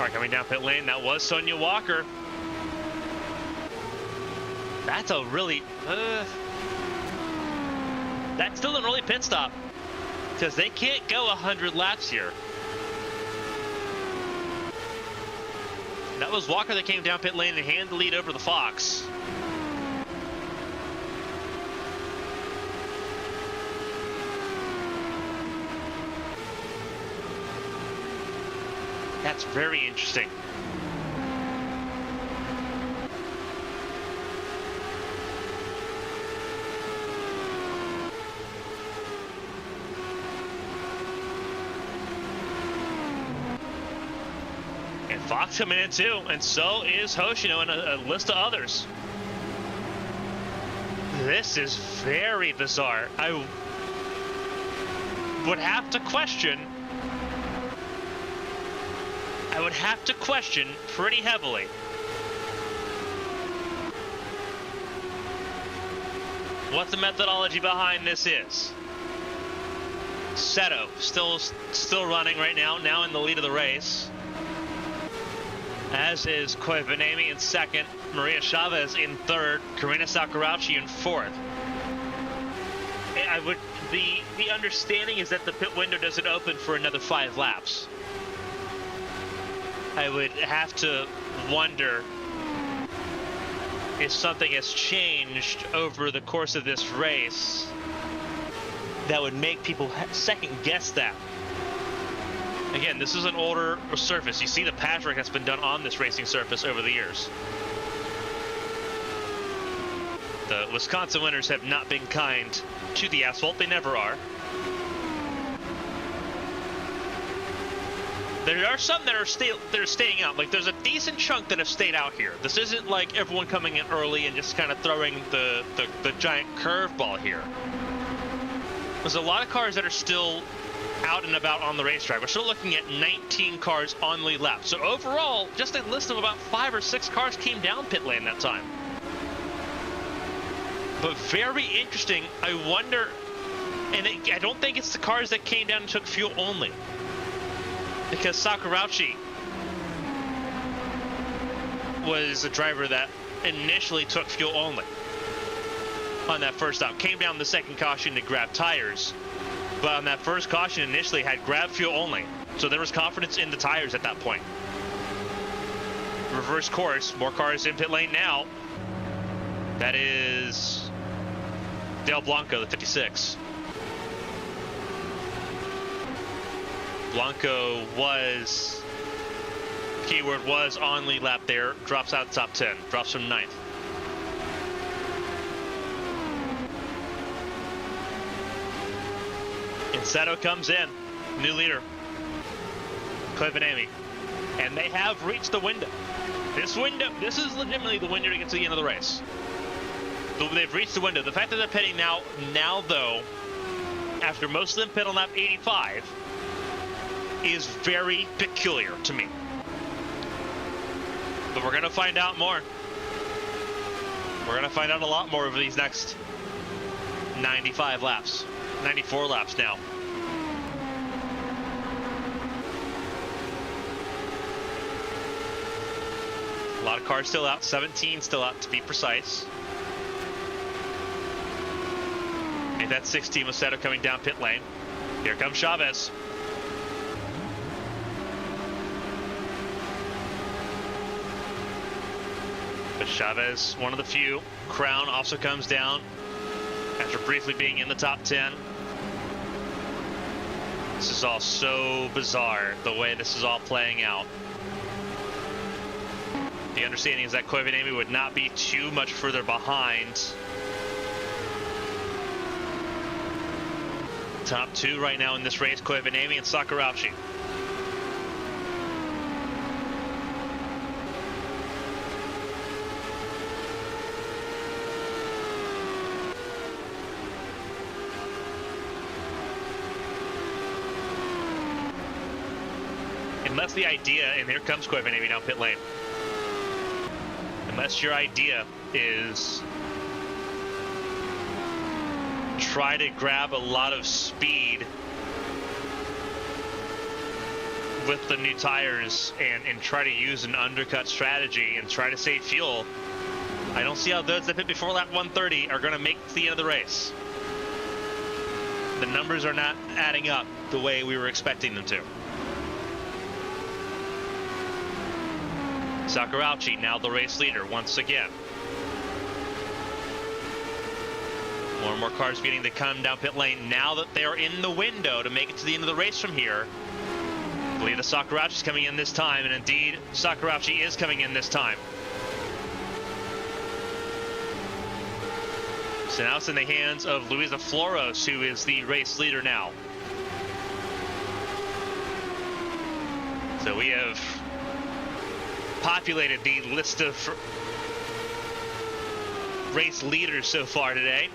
car coming down pit lane. That was Sonia Walker. That's a really... that's still an early pit stop. Because they can't go 100 laps here. That was Walker that came down pit lane and handed the lead over the Fox. That's very interesting. And Fox coming in too, and so is Hoshino and a list of others. This is very bizarre. I would have to question pretty heavily what the methodology behind this is. Seto still running right now in the lead of the race, as is Koivanemi in second, Maria Chavez in third, Karina Sakurauchi in fourth. The understanding is that the pit window doesn't open for another 5 laps. I would have to wonder if something has changed over the course of this race that would make people second guess that. Again, this is an older surface. You see the patchwork that's been done on this racing surface over the years. The Wisconsin winters have not been kind to the asphalt. They never are. There are some that are staying out. Like, there's a decent chunk that have stayed out here. This isn't like everyone coming in early and just kind of throwing the giant curveball here. There's a lot of cars that are still out and about on the racetrack. We're still looking at 19 cars on lead lap. So overall, just a list of about 5 or 6 cars came down pit lane that time. But very interesting. I wonder, and I don't think it's the cars that came down and took fuel only, because Sakurauchi was a driver that initially took fuel only on that first stop. Came down the second caution to grab tires, but on that first caution initially had grab fuel only. So there was confidence in the tires at that point. Reverse course, more cars in pit lane now. That is Del Blanco, the 56. Blanco was, keyword was on lead lap there, drops out top 10, drops from 9th. And Seto comes in, new leader, Koivanemi, and they have reached the window. This is legitimately the window to get to the end of the race. They've reached the window. The fact that they're pitting now though, after most of them pit on lap 85, is very peculiar to me. But we're gonna find out more. We're gonna find out a lot more over these next 95 laps, 94 laps now. A lot of cars still out, 17 still out to be precise. And that's 16 with Seto coming down pit lane. Here comes Chavez. But Chavez, one of the few. Crown also comes down after briefly being in the top 10. This is all so bizarre, the way this is all playing out. The understanding is that Koivanemi would not be too much further behind. Top 2 right now in this race, Koivanemi and Sakurauchi. Unless the idea, and here comes Koivanemi down pit lane. Unless your idea is try to grab a lot of speed with the new tires and try to use an undercut strategy and try to save fuel, I don't see how those that pit before lap 130 are going to make it to the end of the race. The numbers are not adding up the way we were expecting them to. Sakurauchi, now the race leader once again. More and more cars beginning to come down pit lane now that they are in the window to make it to the end of the race from here. I believe the Sakurauchi is coming in this time, and indeed, Sakurauchi is coming in this time. So now it's in the hands of Luisa Floros, who is the race leader now. So we have populated the list of race leaders so far today.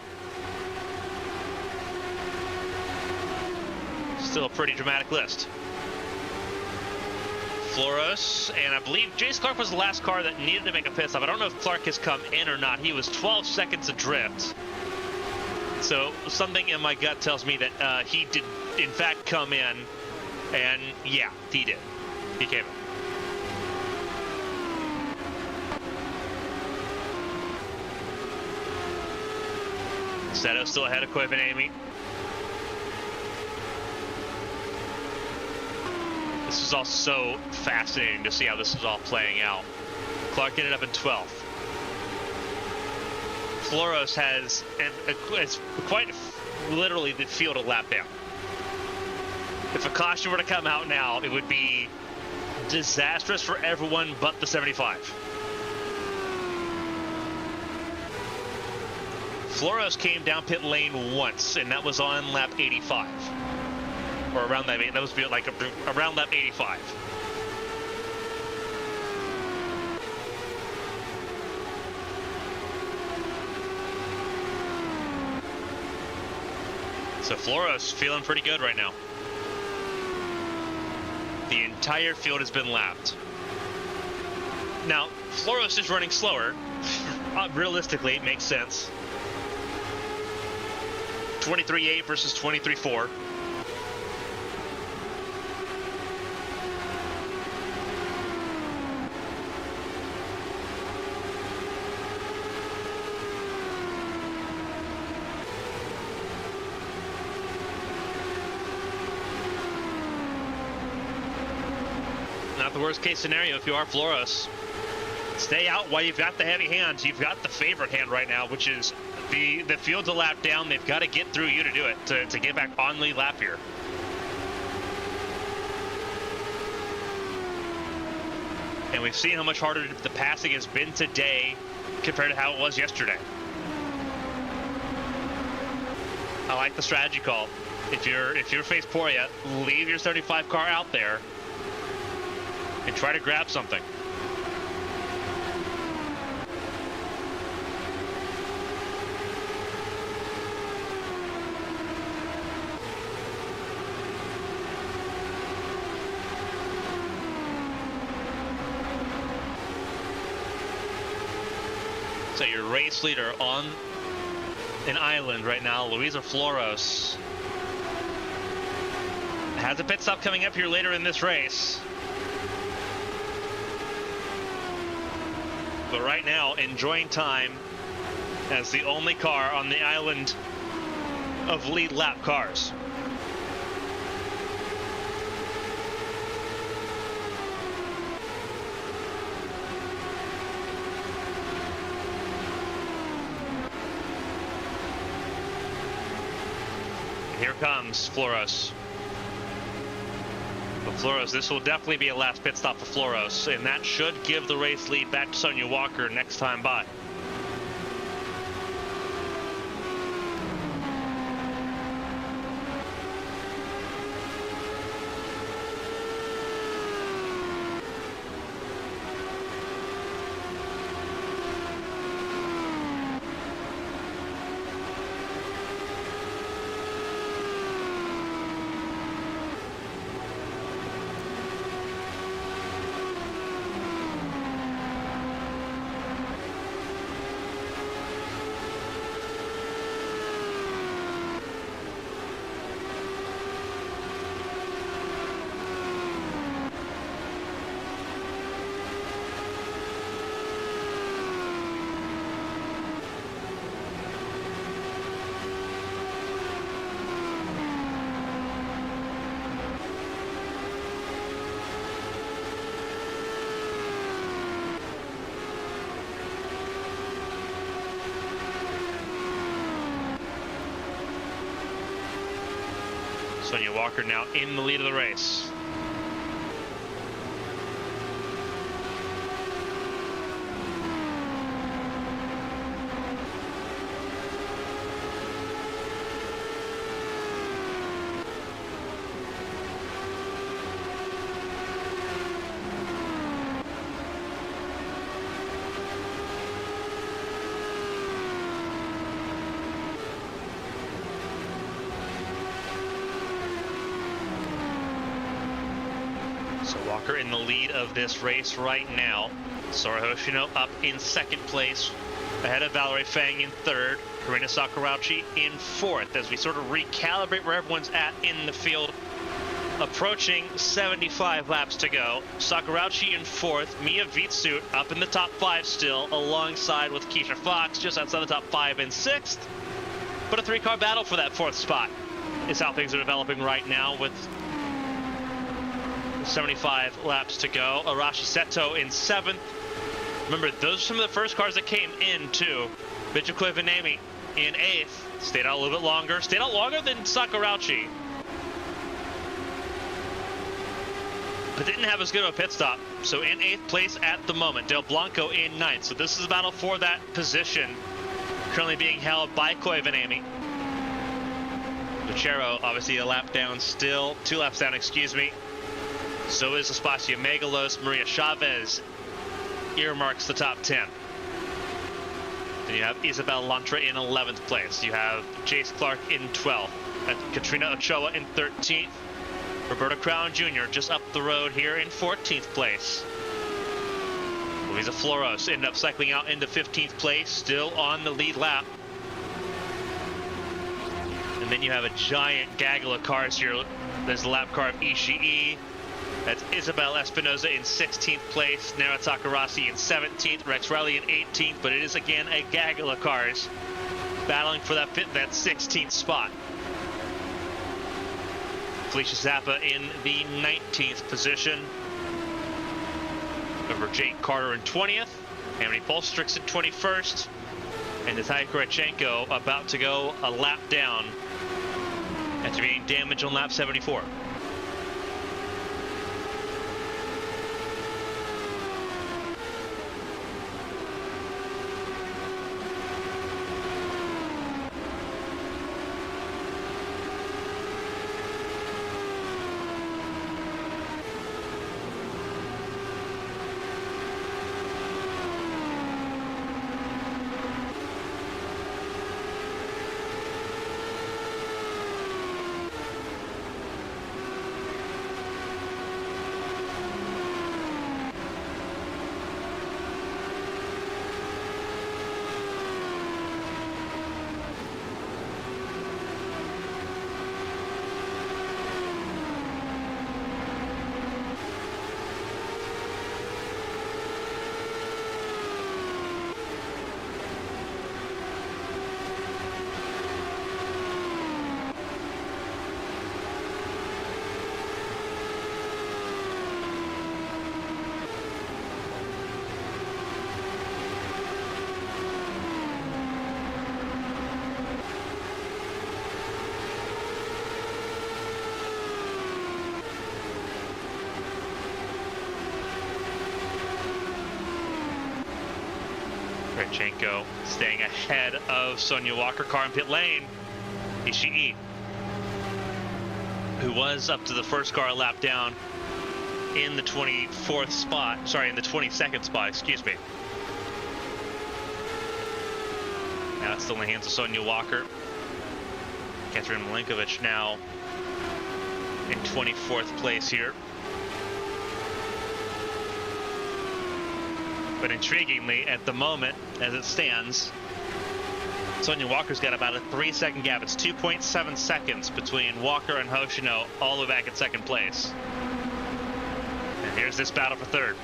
Still a pretty dramatic list. Floros, and I believe Jace Clark was the last car that needed to make a pit stop. I don't know if Clark has come in or not. He was 12 seconds adrift. So something in my gut tells me that he did in fact come in, and yeah, he did. He came in. Seto still ahead of Quiv and Amy. This is all so fascinating to see how this is all playing out. Clark ended up in 12th. Floros has it's quite literally the field a lap down. If a caution were to come out now, it would be disastrous for everyone but the 75. Floros came down pit lane once, and that was on lap 85. Or around that, that was like around lap 85. So Floros feeling pretty good right now. The entire field has been lapped. Now, Floros is running slower. Realistically, it makes sense. 23.8 versus 23.4. Not the worst case scenario if you are Floros. Stay out while you've got the heavy hands. You've got the favorite hand right now, which is the field's a lap down. They've got to get through you to do it, to get back on the lap here. And we've seen how much harder the passing has been today compared to how it was yesterday. I like the strategy call. If you're Face Poria, leave your 75 car out there and try to grab something. So your race leader on an island right now, Luisa Floros, has a pit stop coming up here later in this race. But right now, enjoying time as the only car on the island of lead lap cars. Here comes Floros. But Floros, this will definitely be a last pit stop for Floros, and that should give the race lead back to Sonia Walker next time by. Sonia Walker now in the lead of the race. So Walker in the lead of this race right now. Sora Hoshino up in second place, ahead of Valerie Fang in third, Karina Sakurauchi in fourth, as we sort of recalibrate where everyone's at in the field. Approaching 75 laps to go. Sakurauchi in fourth, Mia Vitsut up in the top 5 still, alongside with Keisha Fox just outside the top 5 and 6th. But a 3-car battle for that 4th spot is how things are developing right now, with 75 laps to go. Arashi Seto in 7th. Remember, those are some of the first cars that came in too. Bijukwe Vanemi in 8th. Stayed out a little bit longer. Stayed out longer than Sakurauchi, but didn't have as good of a pit stop. So in 8th place at the moment. Del Blanco in 9th. So this is a battle for that position, currently being held by Koi Vanemi. Lucero obviously a lap down still. 2 laps down, excuse me. So is Aspasia Megalos. Maria Chavez earmarks the top 10. Then you have Isabel Lantra in 11th place. You have Jace Clark in 12th. Katrina Ochoa in 13th. Roberta Crown Jr. just up the road here in 14th place. Luisa Floros ended up cycling out into 15th place, still on the lead lap. And then you have a giant gaggle of cars here. There's the lap car of Ishii. That's Isabel Espinoza in 16th place, Nara Takarasi in 17th, Rex Riley in 18th, but it is again a gaggle of cars battling for that 16th spot. Felicia Zappa in the 19th position over Jake Carter in 20th, Amity Polstrix in 21st, and Natalia Kurachenko about to go a lap down after being damaged on lap 74. Kurachenko staying ahead of Sonia Walker. Car in pit lane, Ishii, who was up to the first car lap down in the 24th spot, sorry, in the 22nd spot, excuse me. Now it's still in the hands of Sonia Walker. Catherine Milinkovic now in 24th place here. But intriguingly, at the moment, as it stands, Sonia Walker's got about a 3-second gap. It's 2.7 seconds between Walker and Hoshino, all the way back in second place. And here's this battle for third.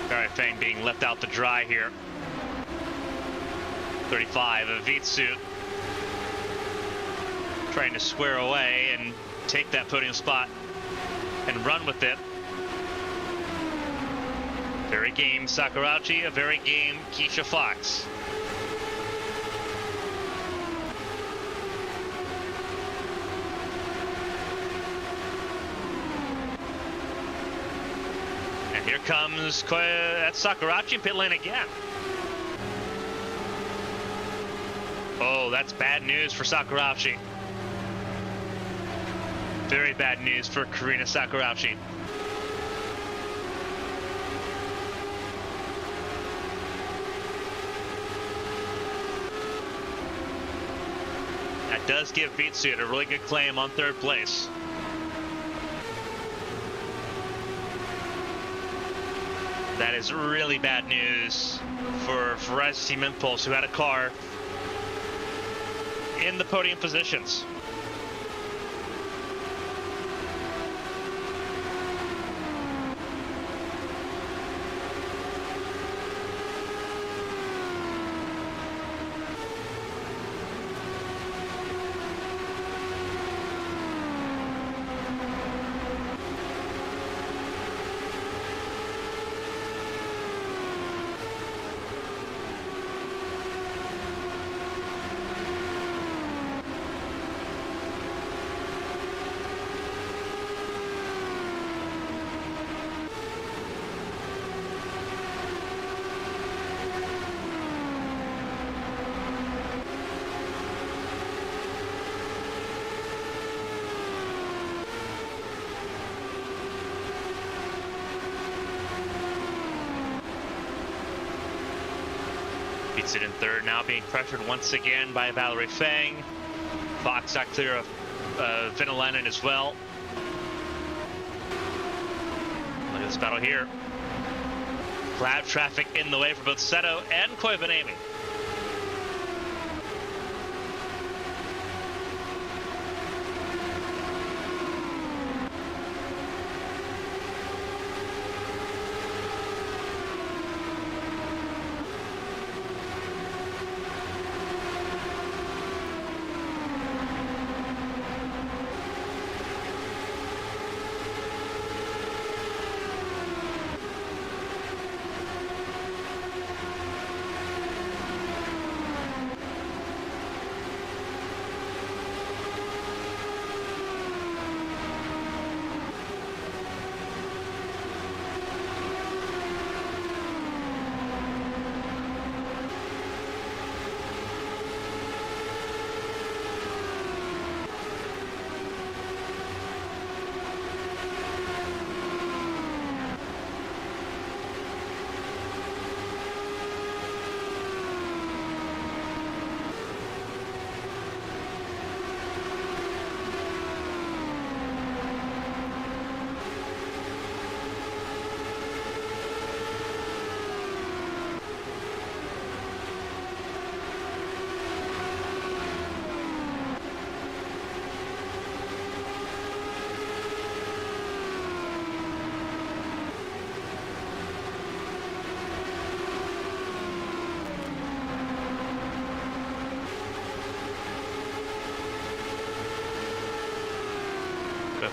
All right, Fang being left out to dry here. 35 of Vitsu trying to square away and take that podium spot and run with it. Very game Sakurauchi, a very game Keisha Fox. And here comes that's Sakurachi in pit lane again. Oh, that's bad news for Sakurachi. Very bad news for Karina Sakurachi. That does give Vitsuit a really good claim on third place. That is really bad news for Verizon Team Impulse, who had a car in the podium positions. Beats it in third, now being pressured once again by Valerie Fang. Fox not clear of Vinolainen as well. Look at this battle here. Cloud traffic in the way for both Seto and Koivu.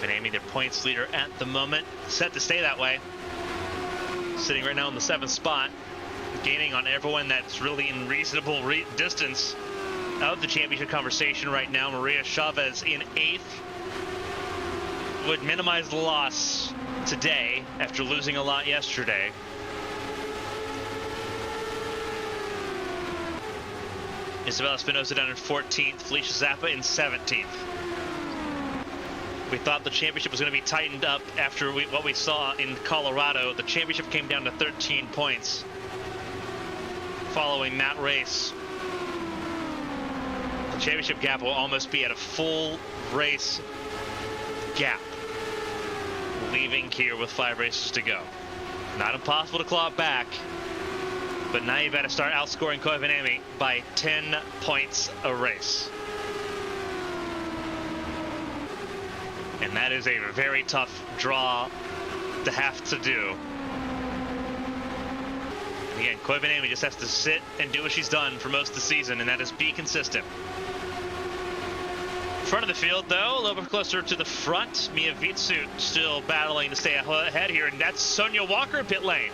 Koivu, their points leader at the moment, set to stay that way. Sitting right now in the 7th spot, gaining on everyone that's really in reasonable distance of the championship conversation right now. Maria Chavez in 8th would minimize the loss today after losing a lot yesterday. Isabella Espinosa down in 14th, Felicia Zappa in 17th. We thought the championship was going to be tightened up after what we saw in Colorado. The championship came down to 13 points following that race. The championship gap will almost be at a full race gap, leaving here with 5 races to go. Not impossible to claw it back, but now you've got to start outscoring Koivu by 10 points a race. And that is a very tough draw to have to do. Again, Koivu just has to sit and do what she's done for most of the season, and that is be consistent. Front of the field, though, a little bit closer to the front. Mia Vitsuit still battling to stay ahead here, and that's Sonia Walker in pit lane.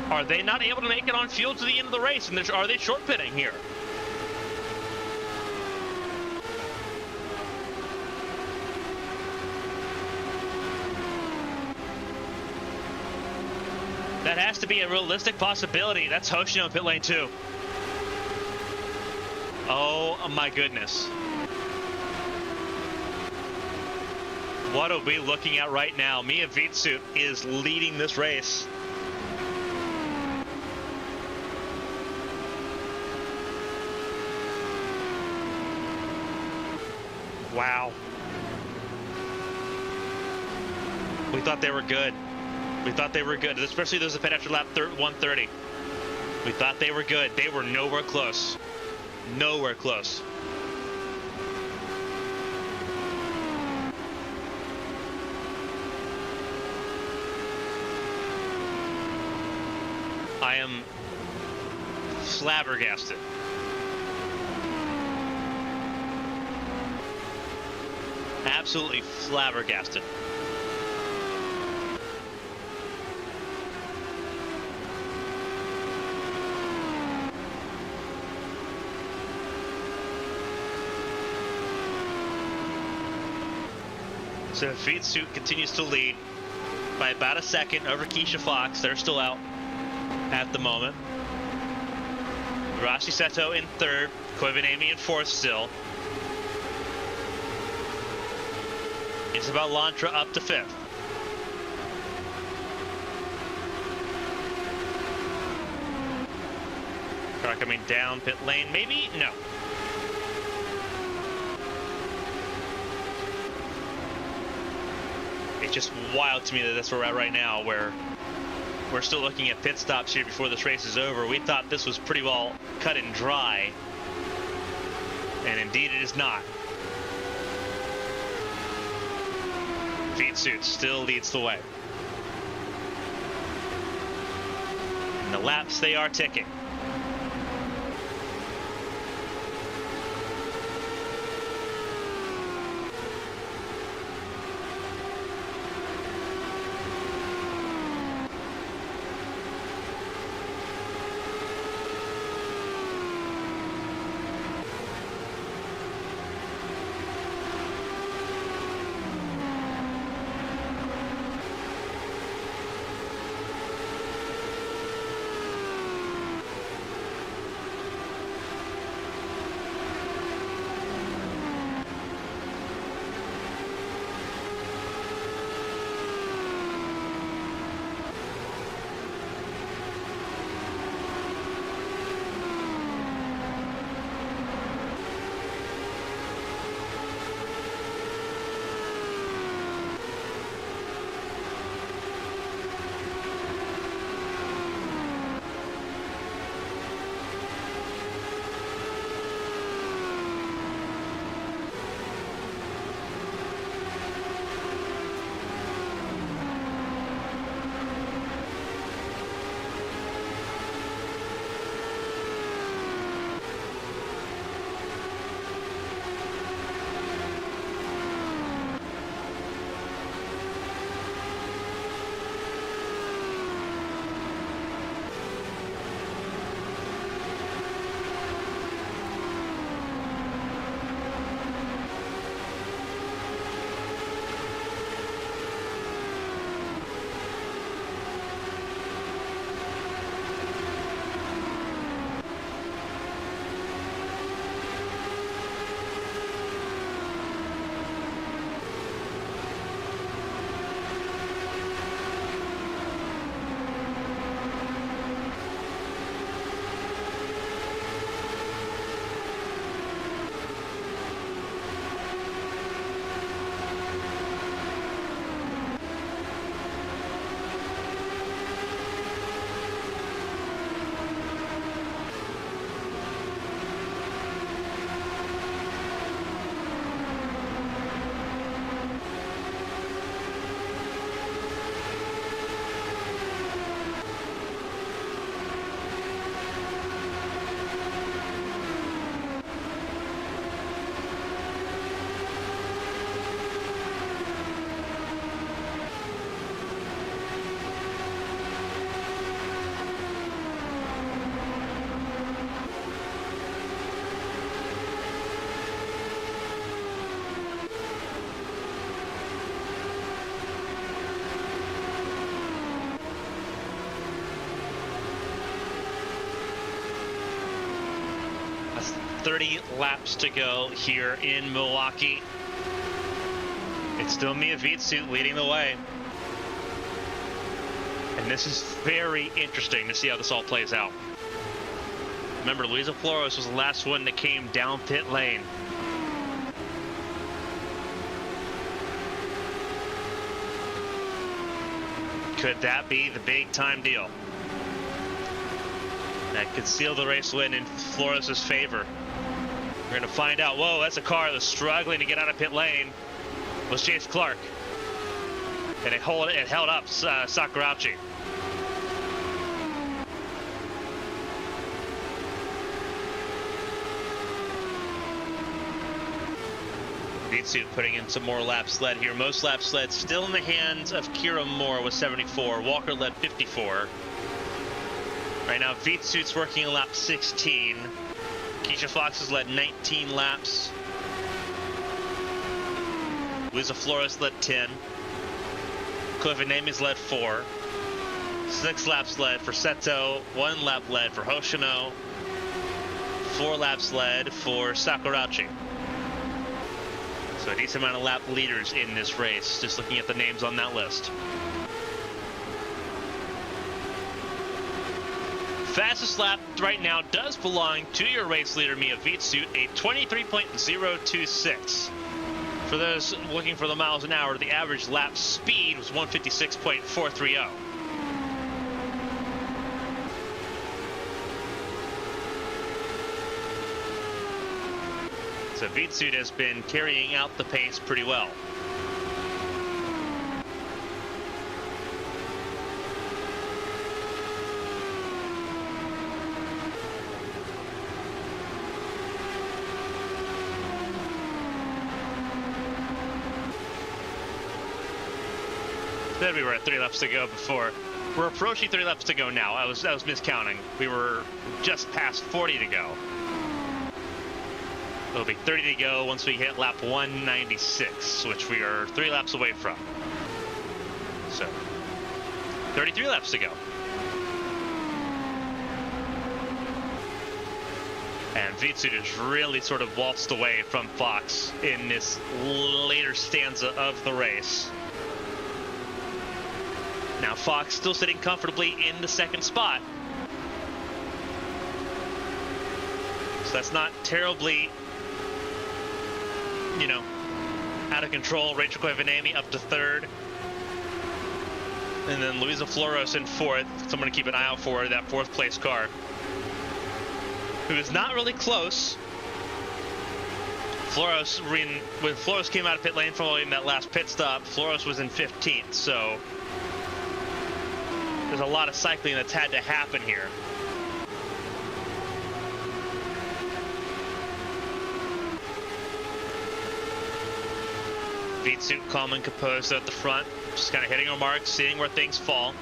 Are they not able to make it on field to the end of the race? And are they short pitting here? That has to be a realistic possibility. That's Hoshino in pit lane 2. Oh my goodness. What are we looking at right now? Mia Vitsu is leading this race. Wow. We thought they were good. We thought they were good, especially those that pit after lap 130. We thought they were good. They were nowhere close. Nowhere close. I am flabbergasted. Absolutely flabbergasted. So Vitsu continues to lead by about a second over Keisha Fox. They're still out at the moment. Rashi Seto in third, Koivanemi in fourth still. Isabel Lantra up to fifth. Car coming down pit lane, maybe? No. It's just wild to me that that's where we're at right now, where we're still looking at pit stops here before this race is over. We thought this was pretty well cut and dry, and indeed it is not. Vitsu still leads the way. And the laps, they are ticking. is 30 laps to go here in Milwaukee. It's still Mia Vitsut leading the way. And this is very interesting to see how this all plays out. Remember, Luisa Flores was the last one that came down pit lane. Could that be the big time deal? That could seal the race win in Flores' favor. We're going to find out. Whoa, that's a car that's struggling to get out of pit lane. It was Chase Clark. And it held up Sakurauchi. Vitsut putting in some more laps led here. Most laps led still in the hands of Kira Moore with 74. Walker led 54. Right now, Vitsut's working a lap 16. Keisha Fox has led 19 laps. Luisa Flores led 10. Koivanemi's led 4. 6 laps led for Seto. 1 lap led for Hoshino. 4 laps led for Sakurauchi. So a decent amount of lap leaders in this race, just looking at the names on that list. Fastest lap right now does belong to your race leader, Mia Vitsut, a 23.026. For those looking for the miles an hour, the average lap speed was 156.430. So Vitsut has been carrying out the pace pretty well. Said we were at 3 laps to go before. We're approaching 3 laps to go now. I was miscounting. We were just past 40 to go. It'll be 30 to go once we hit lap 196, which we are 3 laps away from. So, 33 laps to go. And Vitsut has really sort of waltzed away from Fox in this later stanza of the race. Now Fox still sitting comfortably in the 2nd spot. So that's not terribly, you know, out of control. Rachel Koivanemi up to 3rd. And then Luisa Flores in 4th. Someone to keep an eye out for, that 4th place car. Who is not really close. Flores, when Flores came out of pit lane following that last pit stop, Flores was in 15th, so there's a lot of cycling that's had to happen here. Vitsut calm and composed at the front, just kind of hitting her marks, seeing where things fall.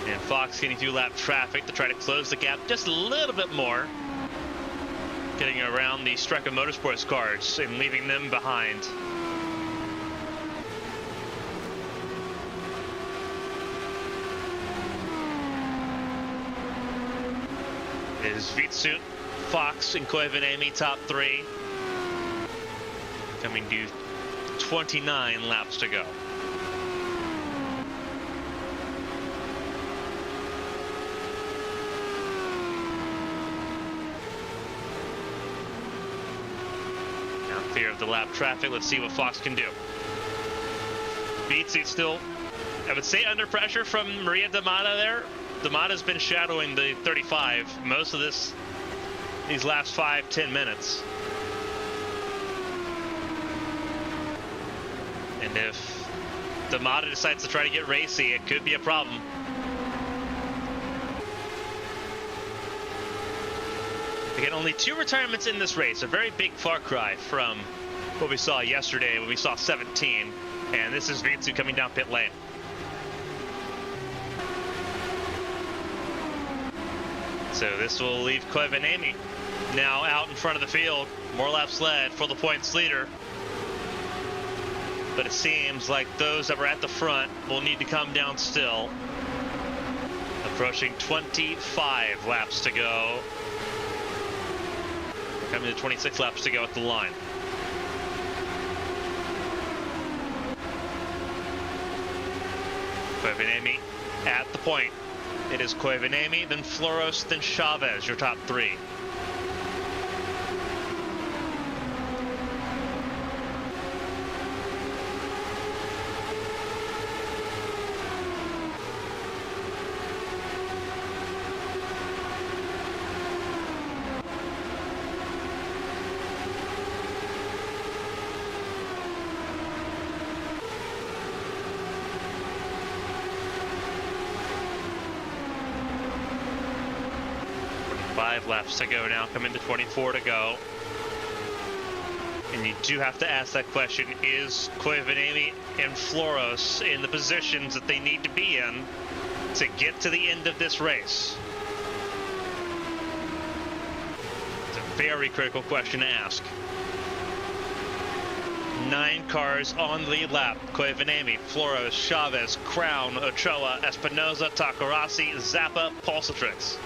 And Fox getting through lap traffic to try to close the gap just a little bit more. Getting around the Streka Motorsports cars and leaving them behind. Is Vitsut, Fox, and Koivanemi top 3. Coming to 29 laps to go. Now clear of the lap traffic. Let's see what Fox can do. Vitsut still, I would say, under pressure from Maria D'Amata there. D'Amata's been shadowing the 35 most of these last 5-10 minutes. And if D'Amata decides to try to get racy, it could be a problem. Again, only 2 retirements in this race, a very big far cry from what we saw yesterday when we saw 17. And this is Vitsut coming down pit lane. So this will leave Koivanemi now out in front of the field. More laps led for the points leader. But it seems like those that were at the front will need to come down still. Approaching 25 laps to go. Coming to 26 laps to go at the line. Koivu at the point. It is Koivu, then Floros, then Chavez, your top three. Five laps to go now, coming to 24 to go. And you do have to ask that question, is Koivu and Floros in the positions that they need to be in to get to the end of this race? It's a very critical question to ask. 9 cars on the lead lap. Koivu, Floros, Chavez, Crown, Ochoa, Espinoza, Takarasi, Zappa, Pulsatrix.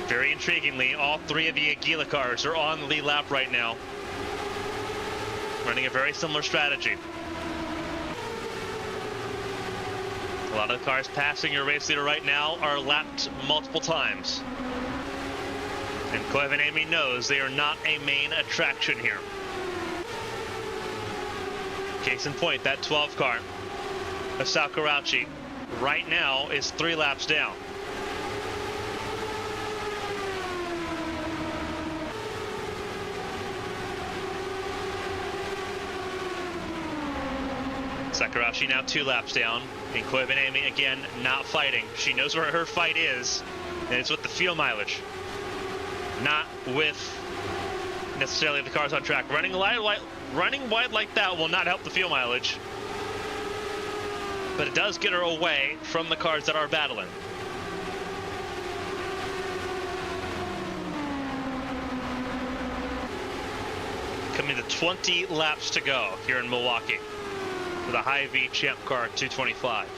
Very intriguingly, all 3 of the Aguila cars are on the lead lap right now, running a very similar strategy. A lot of the cars passing your race leader right now are lapped multiple times. And Koivu knows they are not a main attraction here. Case in point, that 12 car, a Sakurauchi, right now is 3 laps down. Sakurauchi now 2 laps down, and Koivu again not fighting. She knows where her fight is, and it's with the fuel mileage, not with necessarily the cars on track. Running wide like that will not help the fuel mileage, but it does get her away from the cars that are battling. Coming to 20 laps to go here in Milwaukee with a HyVee Champ Car 225.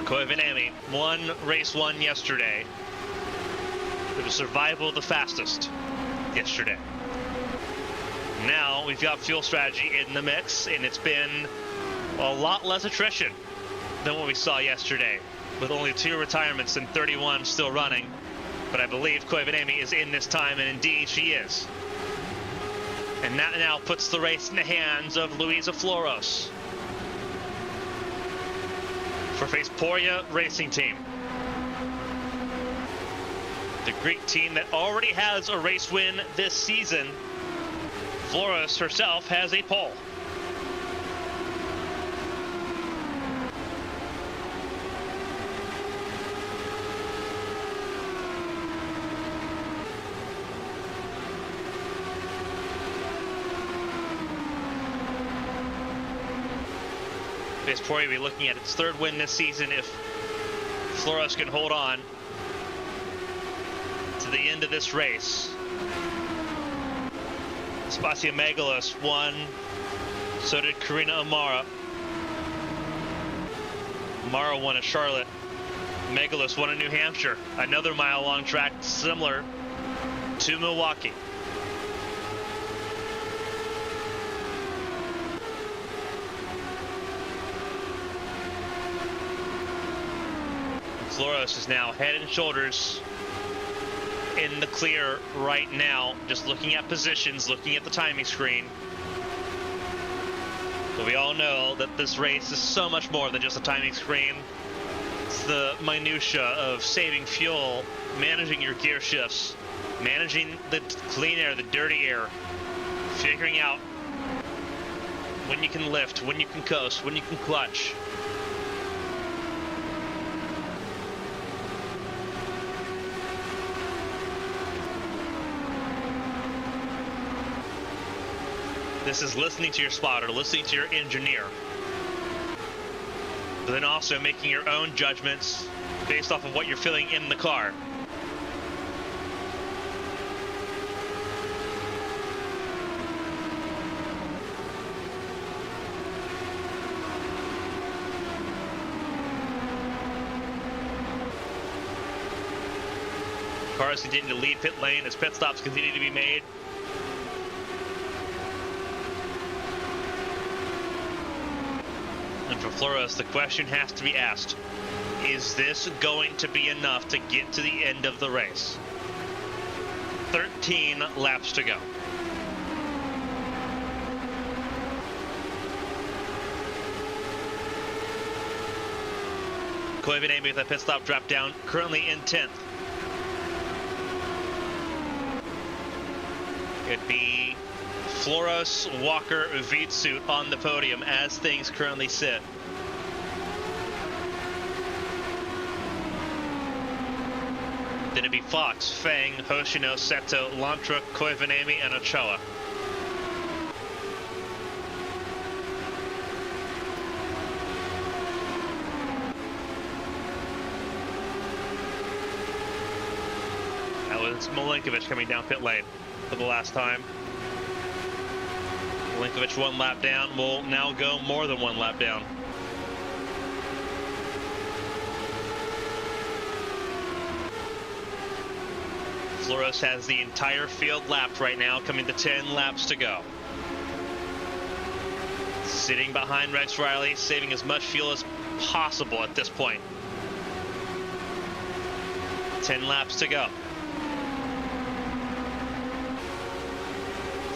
Koivu won race 1 yesterday. It was survival of the fastest yesterday. Now we've got fuel strategy in the mix, and it's been a lot less attrition than what we saw yesterday, with only 2 retirements and 31 still running. But I believe Koivu is in this time, and indeed she is. And that now puts the race in the hands of Luisa Floros for Faceporia Racing Team. The Greek team that already has a race win this season. Floros herself has a pole. Faceporia will be looking at its 3rd win this season if Floros can hold on to the end of this race. Spasia Megalos won, so did Karina Amara. Amara won at Charlotte. Megalos won in New Hampshire, another mile-long track similar to Milwaukee. Floros is now head and shoulders in the clear right now, just looking at positions, looking at the timing screen. But we all know that this race is so much more than just a timing screen. It's the minutia of saving fuel, managing your gear shifts, managing the clean air, the dirty air, figuring out when you can lift, when you can coast, when you can clutch. This is listening to your spotter, listening to your engineer, but then also making your own judgments based off of what you're feeling in the car. Cars continue to lead pit lane as pit stops continue to be made. And for Flores, the question has to be asked, is this going to be enough to get to the end of the race? 13 laps to go. Koivu with that pit stop drop down, currently in 10th. It'd be Flores, Walker, Vitsut on the podium as things currently sit. Then it'd be Fox, Fang, Hoshino, Seto, Lantra, Koivu and Ochoa. That was Milinkovic coming down pit lane for the last time. Milinkovic 1 lap down, will now go more than 1 lap down. Flores has the entire field lapped right now, coming to 10 laps to go. Sitting behind Rex Riley, saving as much fuel as possible at this point. 10 laps to go.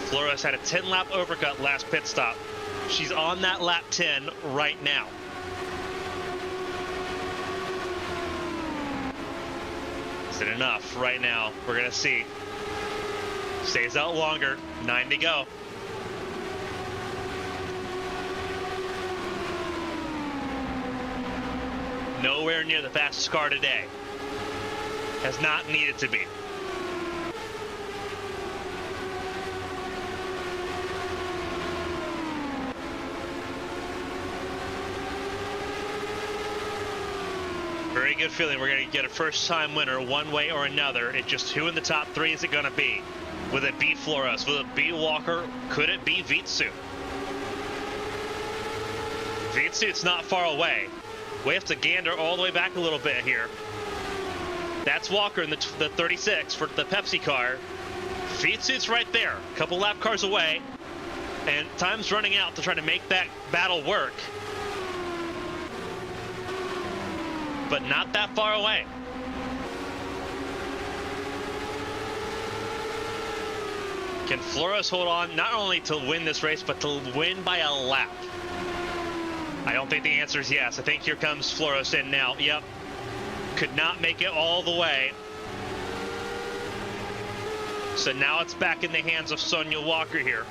Flores had a 10-lap overcut last pit stop. She's on that lap 10 right now. Is it enough right now? We're gonna see. Stays out longer, 9 to go. Nowhere near the fastest car today. Has not needed to be. Very good feeling we're going to get a first-time winner one way or another. It's just who in the top 3 is it going to be? Will it be Flores? Will it be Walker? Could it be Vitsut? Vitsut's not far away. We have to gander all the way back a little bit here. That's Walker in the 36 for the Pepsi car. Vitsut's right there, a couple lap cars away. And time's running out to try to make that battle work. But not that far away. Can Flores hold on not only to win this race, but to win by a lap? I don't think the answer is yes. I think here comes Flores in now. Yep. Could not make it all the way. So now it's back in the hands of Sonia Walker here.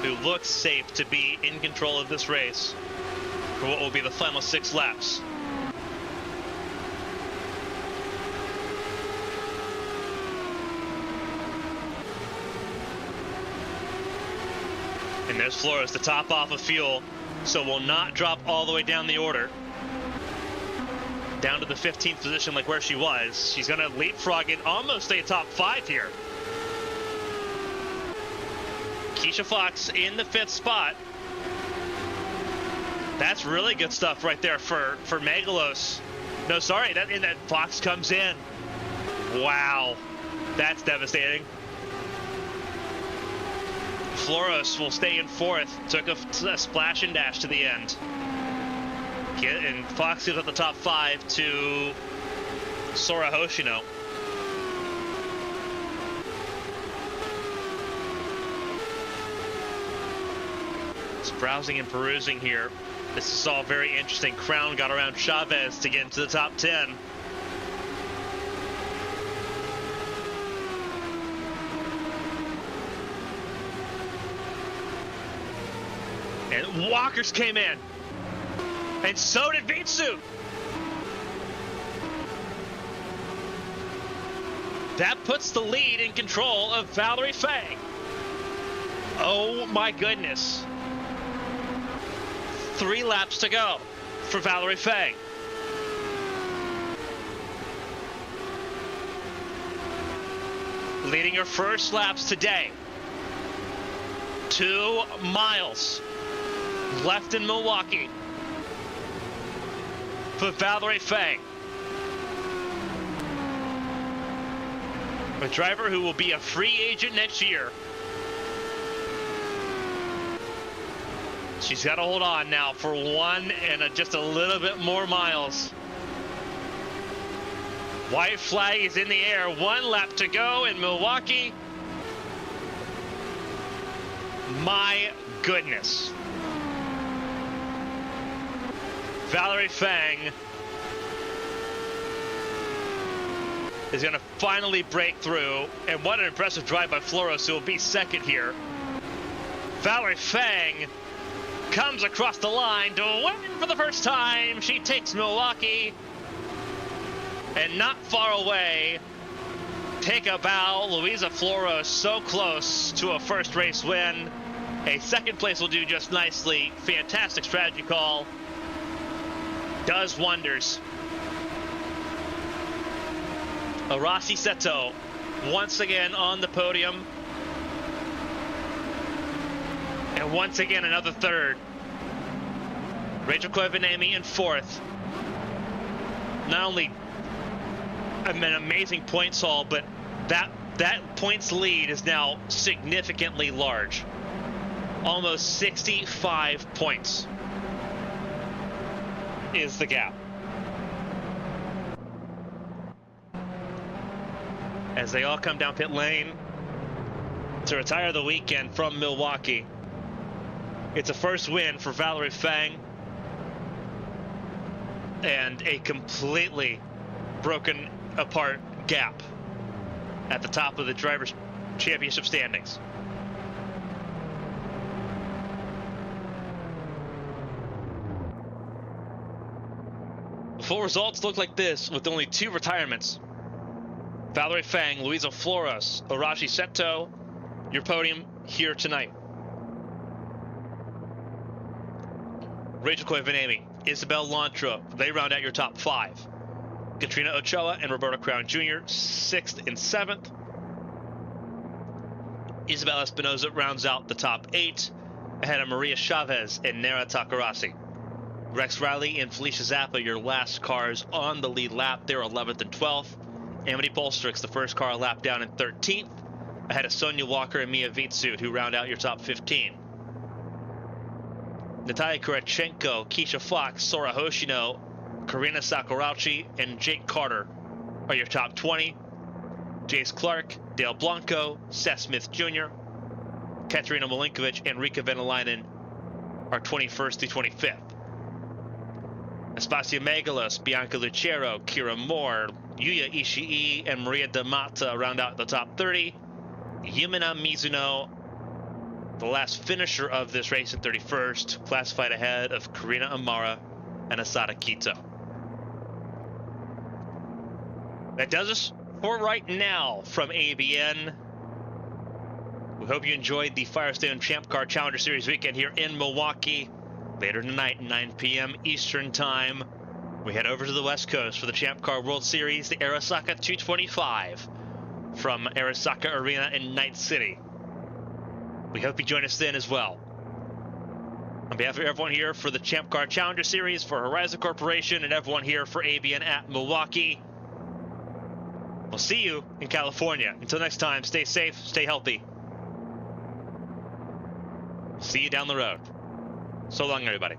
Who looks safe to be in control of this race for what will be the final 6 laps. And there's Flores, the top off of fuel, so will not drop all the way down the order. Down to the 15th position like where she was. She's gonna leapfrog and almost stay top 5 here. Keisha Fox in the 5th spot. That's really good stuff right there for Megalos. No, sorry, that Fox comes in. Wow, that's devastating. Flores will stay in 4th. Took a splash and dash to the end. And Fox is at the top 5 to Sora Hoshino. Browsing and perusing here. This is all very interesting. Crown got around Chavez to get into the top 10. And Walkers came in. And so did Vitsut. That puts the lead in control of Valerie Fang. Oh my goodness. 3 laps to go for Valerie Fang. Leading her first laps today. 2 miles left in Milwaukee for Valerie Fang, a driver who will be a free agent next year. She's got to hold on now for 1 and just a little bit more miles. White flag is in the air. 1 lap to go in Milwaukee. My goodness. Valerie Fang is going to finally break through. And what an impressive drive by Flores, who will be second here. Valerie Fang comes across the line to win for the first time. She takes Milwaukee. And not far away, take a bow. Luisa Flores so close to a first race win. A second place will do just nicely. Fantastic strategy call. Does wonders. Arasi Seto once again on the podium. And once again another third. Rachel Koivuniemen in fourth. Not only an amazing points haul, but that points lead is now significantly large. Almost 65 points is the gap. As they all come down pit lane to retire the weekend from Milwaukee. It's a first win for Valerie Fang and a completely broken apart gap at the top of the Drivers' Championship standings. The full results look like this, with only 2 retirements. Valerie Fang, Luisa Flores, Arashi Seto, your podium here tonight. Rachel Koivuniemen, Isabel Lantra, they round out your top 5. Katrina Ochoa and Roberta Crown Jr., 6th and 7th. Isabel Espinoza rounds out the top 8, ahead of Maria Chavez and Nara Takarasi. Rex Riley and Felicia Zappa, your last cars on the lead lap. They're 11th and 12th. Amity Polstrix, the first car lap down in 13th, ahead of Sonia Walker and Mia Vitsut, who round out your top 15. Natalia Kurachenko, Keisha Fox, Sora Hoshino, Karina Sakurauchi, and Jake Carter are your top 20. Jace Clark, Dale Blanco, Seth Smith Jr., Katerina Malinkovic, and Rika Venalainen are 21st through 25th. Aspasia Megalos, Bianca Lucero, Kira Moore, Yuya Ishii, and Maria Damata round out the top 30. Yumina Mizuno, the last finisher of this race in 31st, classified ahead of Karina Amara and Asada Kito. That does us for right now from ABN. We hope you enjoyed the Firestone Champ Car Challenger Series weekend here in Milwaukee. Later tonight, 9 p.m. Eastern Time, we head over to the West Coast for the Champ Car World Series, the Arasaka 225 from Arasaka Arena in Night City. We hope you join us then as well. On behalf of everyone here for the Champ Car Challenger Series, for Horizon Corporation, and everyone here for ABN at Milwaukee, we'll see you in California. Until next time, stay safe, stay healthy. See you down the road. So long, everybody.